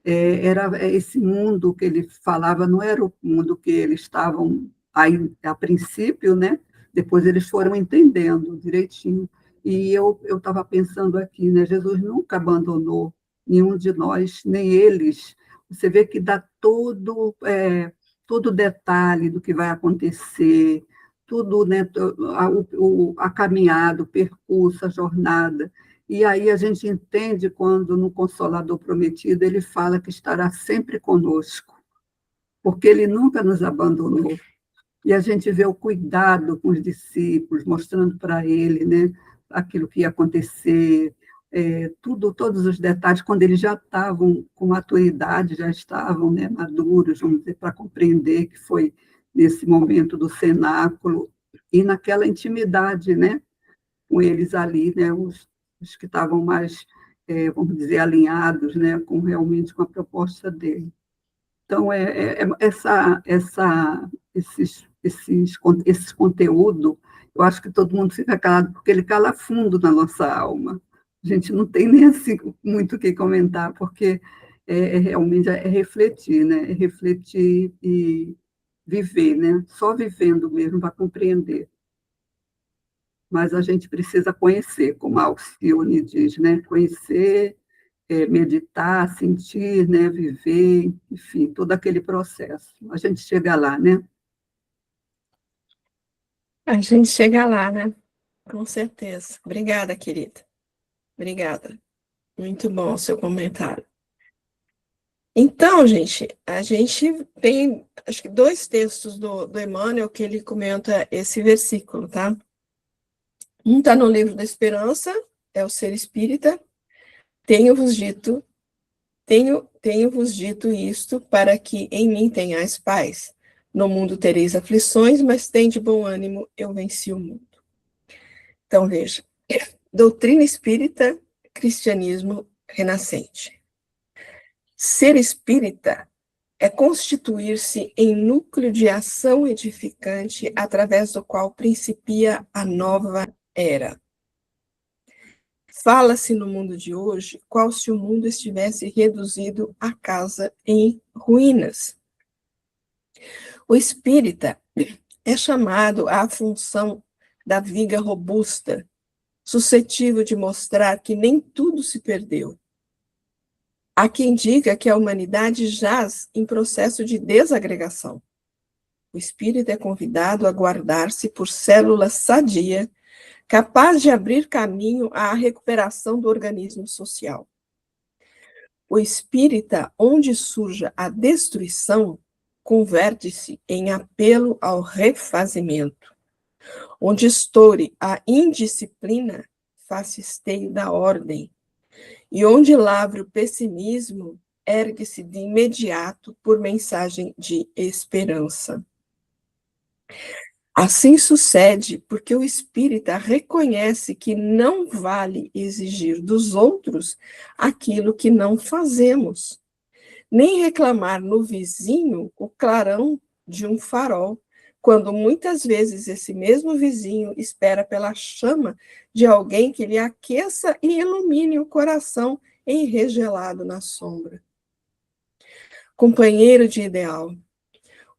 era esse mundo que ele falava, não era o mundo que eles estavam aí a princípio, né? Depois eles foram entendendo direitinho. E eu estava pensando aqui, né? Jesus nunca abandonou nenhum de nós, nem eles, você vê que dá todo detalhe do que vai acontecer, tudo, né, a caminhada, o percurso, a jornada. E aí a gente entende quando, no Consolador Prometido, ele fala que estará sempre conosco, porque ele nunca nos abandonou. E a gente vê o cuidado com os discípulos, mostrando para ele, né, aquilo que ia acontecer, todos os detalhes, quando eles já estavam com maturidade, já estavam, né, maduros, vamos dizer, para compreender que foi nesse momento do cenáculo e naquela intimidade, né, com eles ali, né, os que estavam mais, vamos dizer, alinhados, né, realmente com a proposta dele. Então, esse conteúdo, eu acho que todo mundo fica calado, porque ele cala fundo na nossa alma. A gente não tem nem assim muito o que comentar, porque realmente é refletir, né? É refletir e viver, né? Só vivendo mesmo para compreender. Mas a gente precisa conhecer, como a Alcione diz, né? Conhecer, meditar, sentir, né? Viver, enfim, todo aquele processo. A gente chega lá, né? A gente chega lá, né? Com certeza. Obrigada, querida. Obrigada. Muito bom o seu comentário. Então, gente, a gente tem, acho que 2 textos do Emmanuel que ele comenta esse versículo, tá? Um está no Livro da Esperança, é o Ser Espírita. Tenho-vos dito isto para que em mim tenhais paz. No mundo tereis aflições, mas tende bom ânimo, eu venci o mundo. Então, veja, doutrina espírita, cristianismo renascente. Ser espírita é constituir-se em núcleo de ação edificante através do qual principia a nova era. Fala-se no mundo de hoje qual se o mundo estivesse reduzido a casa em ruínas. O espírita é chamado à função da viga robusta, suscetível de mostrar que nem tudo se perdeu. Há quem diga que a humanidade jaz em processo de desagregação. O espírito é convidado a guardar-se por célula sadia, capaz de abrir caminho à recuperação do organismo social. O espírita, onde surja a destruição, converte-se em apelo ao refazimento. Onde estoure a indisciplina, faça esteio da ordem. E onde lavre o pessimismo, ergue-se de imediato por mensagem de esperança. Assim sucede porque o espírita reconhece que não vale exigir dos outros aquilo que não fazemos, nem reclamar no vizinho o clarão de um farol, quando muitas vezes esse mesmo vizinho espera pela chama de alguém que lhe aqueça e ilumine o coração enregelado na sombra. Companheiro de ideal,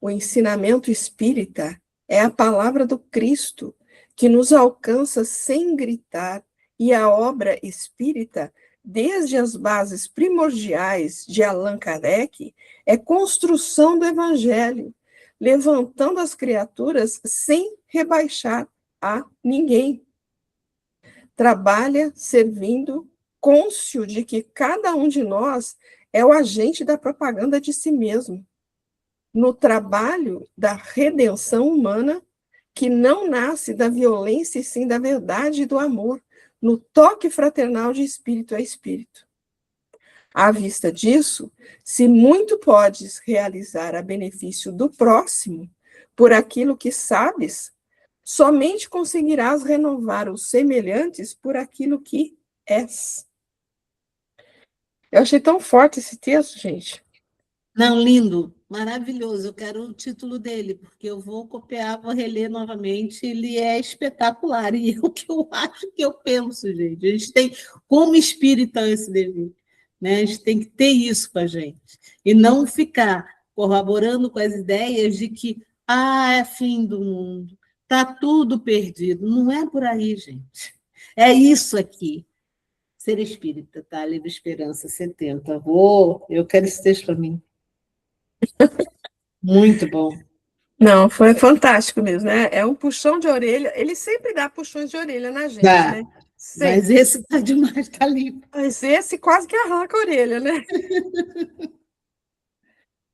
o ensinamento espírita é a palavra do Cristo, que nos alcança sem gritar, e a obra espírita, desde as bases primordiais de Allan Kardec, é construção do Evangelho, levantando as criaturas sem rebaixar a ninguém. Trabalha servindo, cônscio de que cada um de nós é o agente da propaganda de si mesmo, no trabalho da redenção humana, que não nasce da violência e sim da verdade e do amor, no toque fraternal de espírito a espírito. À vista disso, se muito podes realizar a benefício do próximo, por aquilo que sabes, somente conseguirás renovar os semelhantes por aquilo que és. Eu achei tão forte esse texto, gente. Não, lindo, maravilhoso. Eu quero o título dele, porque eu vou copiar, vou reler novamente. Ele é espetacular. E é o que eu acho que eu penso, gente. A gente tem, como espírita, esse dever, né? A gente tem que ter isso com a gente. E não ficar corroborando com as ideias de que é fim do mundo, está tudo perdido. Não é por aí, gente. É isso aqui. Ser Espírita, tá? Livro Esperança, 70. Eu quero esse texto para mim. Muito bom. Não, foi fantástico mesmo, né? É um puxão de orelha. Ele sempre dá puxões de orelha na gente, Tá, né? mas Sempre. esse tá demais, tá limpo. Mas esse quase que arranca a orelha, né?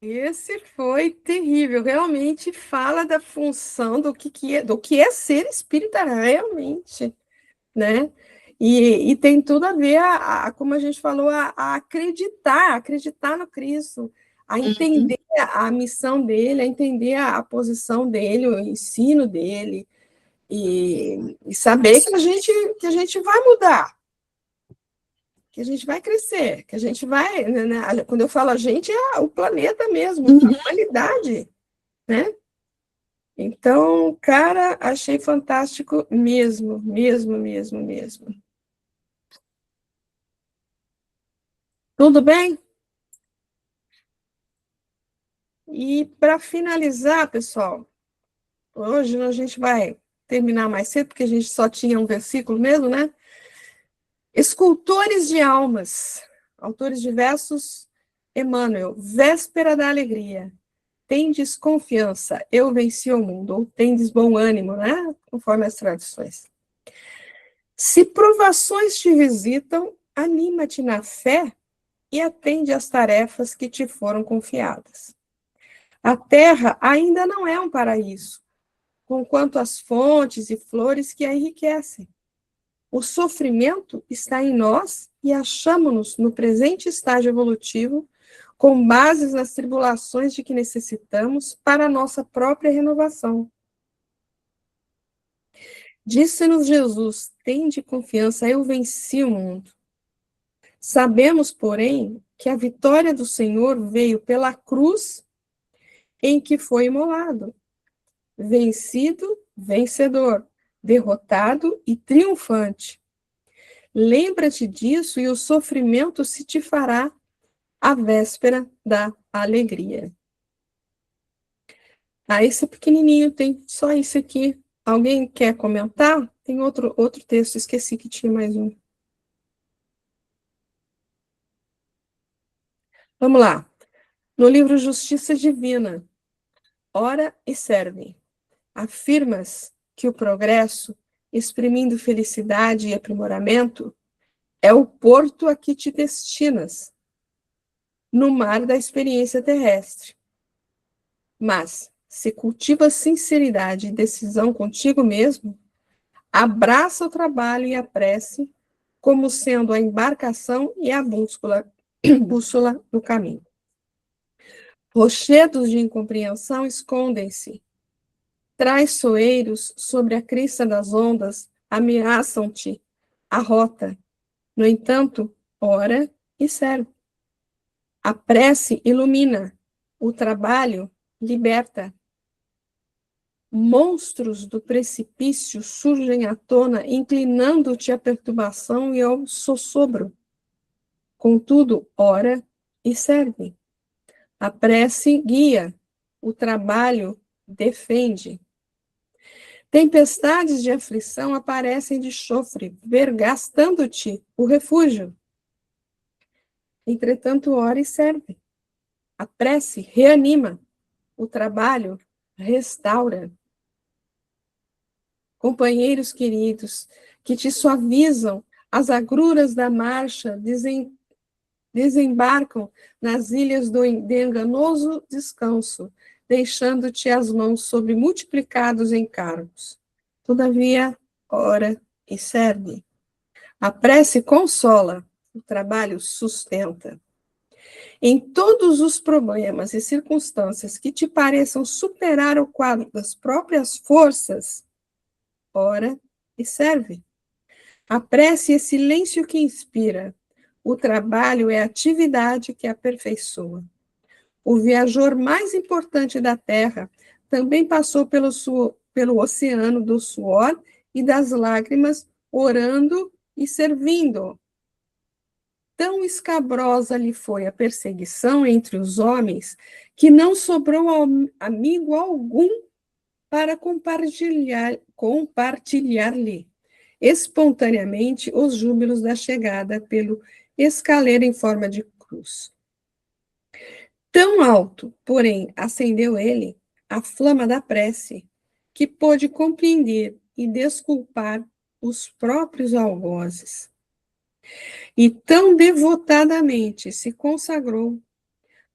Esse foi terrível. Realmente fala da função do que é ser espírita realmente, né? E tem tudo a ver, como a gente falou, a acreditar no Cristo, a entender a missão dele, a entender a posição dele, o ensino dele, e saber que a gente vai mudar, que a gente vai crescer, que a gente vai, né, quando eu falo a gente, é o planeta mesmo, a humanidade, né? Então, cara, achei fantástico mesmo, mesmo, mesmo, mesmo. Tudo bem? E para finalizar, pessoal, hoje a gente vai terminar mais cedo, porque a gente só tinha um versículo mesmo, né? Escultores de almas, autores diversos, Emmanuel, Véspera da Alegria. Tendes confiança, eu venci o mundo, ou tendes bom ânimo, né? Conforme as tradições. Se provações te visitam, anima-te na fé e atende às tarefas que te foram confiadas. A terra ainda não é um paraíso, conquanto as fontes e flores que a enriquecem. O sofrimento está em nós e achamo-nos no presente estágio evolutivo, com bases nas tribulações de que necessitamos para a nossa própria renovação. Disse-nos Jesus, tende confiança, eu venci o mundo. Sabemos, porém, que a vitória do Senhor veio pela cruz em que foi imolado. Vencido, vencedor, derrotado e triunfante. Lembra-te disso e o sofrimento se te fará a véspera da alegria. Esse pequenininho tem só isso aqui. Alguém quer comentar? Tem outro texto, esqueci que tinha mais um. Vamos lá. No livro Justiça Divina, ora e serve. Afirmas que o progresso, exprimindo felicidade e aprimoramento, é o porto a que te destinas, no mar da experiência terrestre. Mas, se cultivas sinceridade e decisão contigo mesmo, abraça o trabalho e a prece como sendo a embarcação e a bússola do caminho. Rochedos de incompreensão escondem-se. Traiçoeiros sobre a crista das ondas ameaçam-te a rota. No entanto, ora e serve. A prece ilumina, o trabalho liberta. Monstros do precipício surgem à tona, inclinando-te à perturbação e ao sossobro. Contudo, ora e serve. A prece guia, o trabalho defende. Tempestades de aflição aparecem de chofre, vergastando-te o refúgio. Entretanto, ora e serve. A prece reanima, o trabalho restaura. Companheiros queridos, que te suavizam as agruras da marcha, desembarcam nas ilhas de enganoso descanso, deixando-te as mãos sobre multiplicados encargos. Todavia, ora e serve. A prece consola, o trabalho sustenta. Em todos os problemas e circunstâncias que te pareçam superar o quadro das próprias forças, ora e serve. A prece é silêncio que inspira. O trabalho é atividade que aperfeiçoa. O viajor mais importante da Terra também passou pelo oceano do suor e das lágrimas, orando e servindo. Tão escabrosa lhe foi a perseguição entre os homens que não sobrou amigo algum para compartilhar-lhe. espontaneamente os júbilos da chegada pelo escaleiro em forma de cruz. Tão alto, porém, acendeu ele a flama da prece, que pôde compreender e desculpar os próprios algozes. E tão devotadamente se consagrou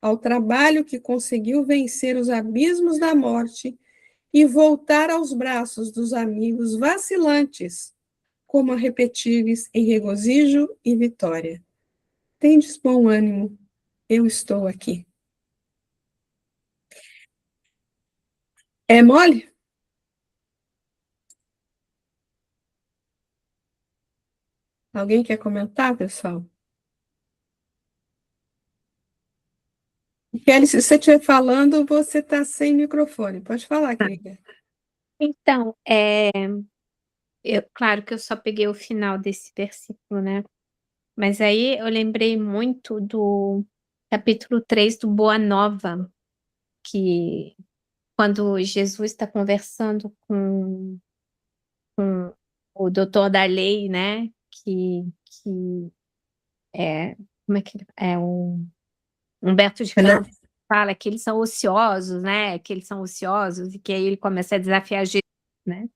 ao trabalho que conseguiu vencer os abismos da morte e voltar aos braços dos amigos vacilantes, como a repetir-lhes em regozijo e vitória: tendes bom ânimo, eu estou aqui. É mole? Alguém quer comentar, pessoal? Kelly, se você estiver falando, você está sem microfone. Pode falar, querida. Então, claro que eu só peguei o final desse versículo, né? Mas aí eu lembrei muito do capítulo 3 do Boa Nova, que quando Jesus está conversando com o doutor da lei, né? Que é, como é que é o Humberto de Campos fala que eles são ociosos, né? Que eles são ociosos e que aí ele começa a desafiar Jesus, né?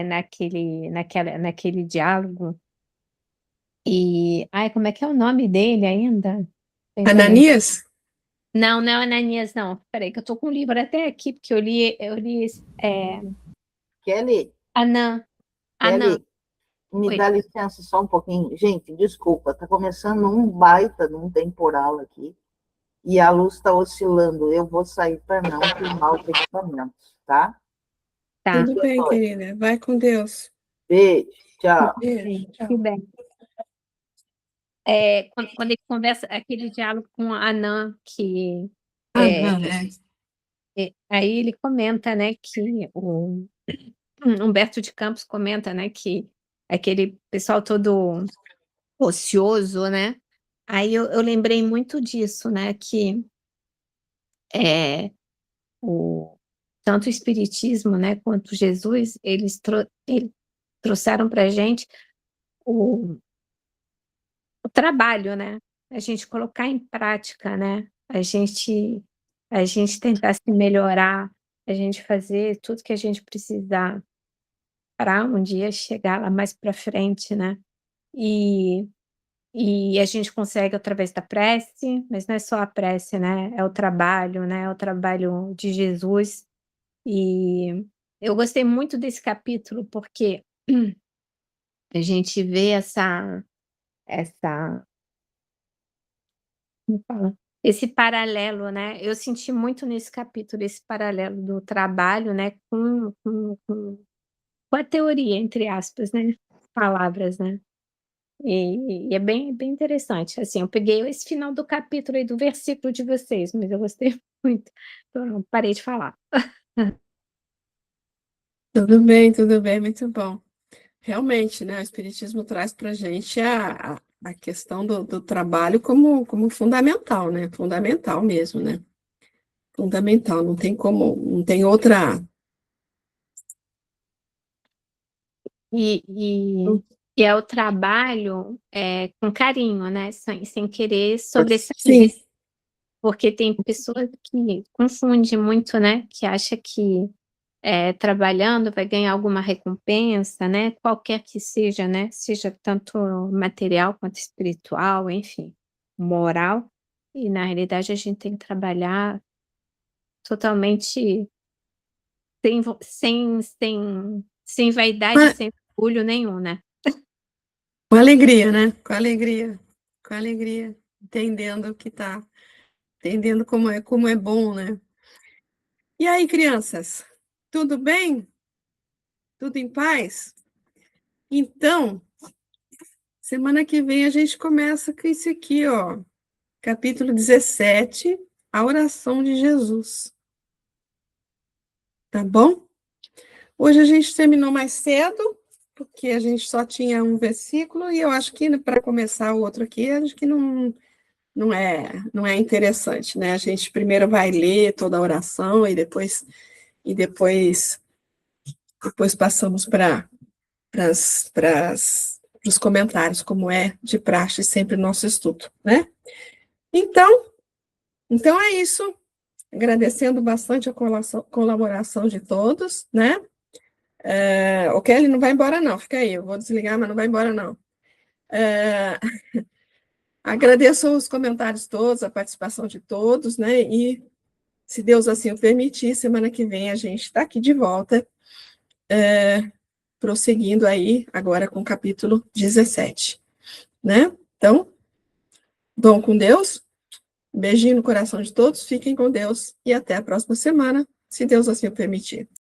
Naquele diálogo. E, como é que é o nome dele ainda? Ananias? Não, não é Ananias, não. Peraí, que eu tô com o livro até aqui, porque eu li Kelly, Anã. Kelly, me Oi. dá licença só um pouquinho. Gente, desculpa, tá começando um baita num temporal aqui e a luz está oscilando. Eu vou sair para não queimar o equipamento, tá? Tá. Tudo bem, querida. Vai com Deus. Beijo, tchau. Beijo, tchau. Tudo bem. Quando ele conversa, aquele diálogo com a Anã, que aí ele comenta, né, que o Humberto de Campos comenta, né, que aquele pessoal todo ocioso, né? Aí eu lembrei muito disso, né, que tanto o Espiritismo, né, quanto Jesus, eles trouxeram para a gente o trabalho, né? A gente colocar em prática, né? A gente tentar se melhorar, a gente fazer tudo que a gente precisar para um dia chegar lá mais para frente, né? E a gente consegue através da prece, mas não é só a prece, né? É o trabalho, né? É o trabalho de Jesus. E eu gostei muito desse capítulo porque a gente vê como fala? Esse paralelo, né? Eu senti muito nesse capítulo esse paralelo do trabalho, né? Com a teoria, entre aspas, né? Palavras, né? E é bem, bem interessante. Assim, eu peguei esse final do capítulo aí do versículo de vocês, mas eu gostei muito. Então, eu parei de falar. Tudo bem, muito bom. Realmente, né? O Espiritismo traz para a gente a questão do trabalho como fundamental, né? Fundamental mesmo, né? Fundamental, não tem como, não tem outra. E é o trabalho com carinho, né? Sem querer sobressair. Sim, Porque tem pessoas que confundem muito, né? Que acha que trabalhando vai ganhar alguma recompensa, né? Qualquer que seja, né? Seja tanto material quanto espiritual, enfim, moral. E na realidade a gente tem que trabalhar totalmente sem vaidade, sem orgulho nenhum, né? com alegria, né? Com alegria, com alegria, entendendo que tá, entendendo como é bom, né? E aí, crianças, tudo bem? Tudo em paz? Então, semana que vem a gente começa com isso aqui, ó. Capítulo 17, a oração de Jesus. Tá bom? Hoje a gente terminou mais cedo, porque a gente só tinha um versículo, e eu acho que para começar o outro aqui, acho que não é interessante, né? A gente primeiro vai ler toda a oração e depois passamos para os comentários, como é de praxe sempre no nosso estudo, né? Então é isso. Agradecendo bastante a colaboração de todos, né? O Kelly não vai embora, não. Fica aí, eu vou desligar, mas não vai embora, não. Agradeço os comentários todos, a participação de todos, né? E, se Deus assim o permitir, semana que vem a gente está aqui de volta, prosseguindo aí agora com o capítulo 17, né? Então, vão com Deus, beijinho no coração de todos, fiquem com Deus e até a próxima semana, se Deus assim o permitir.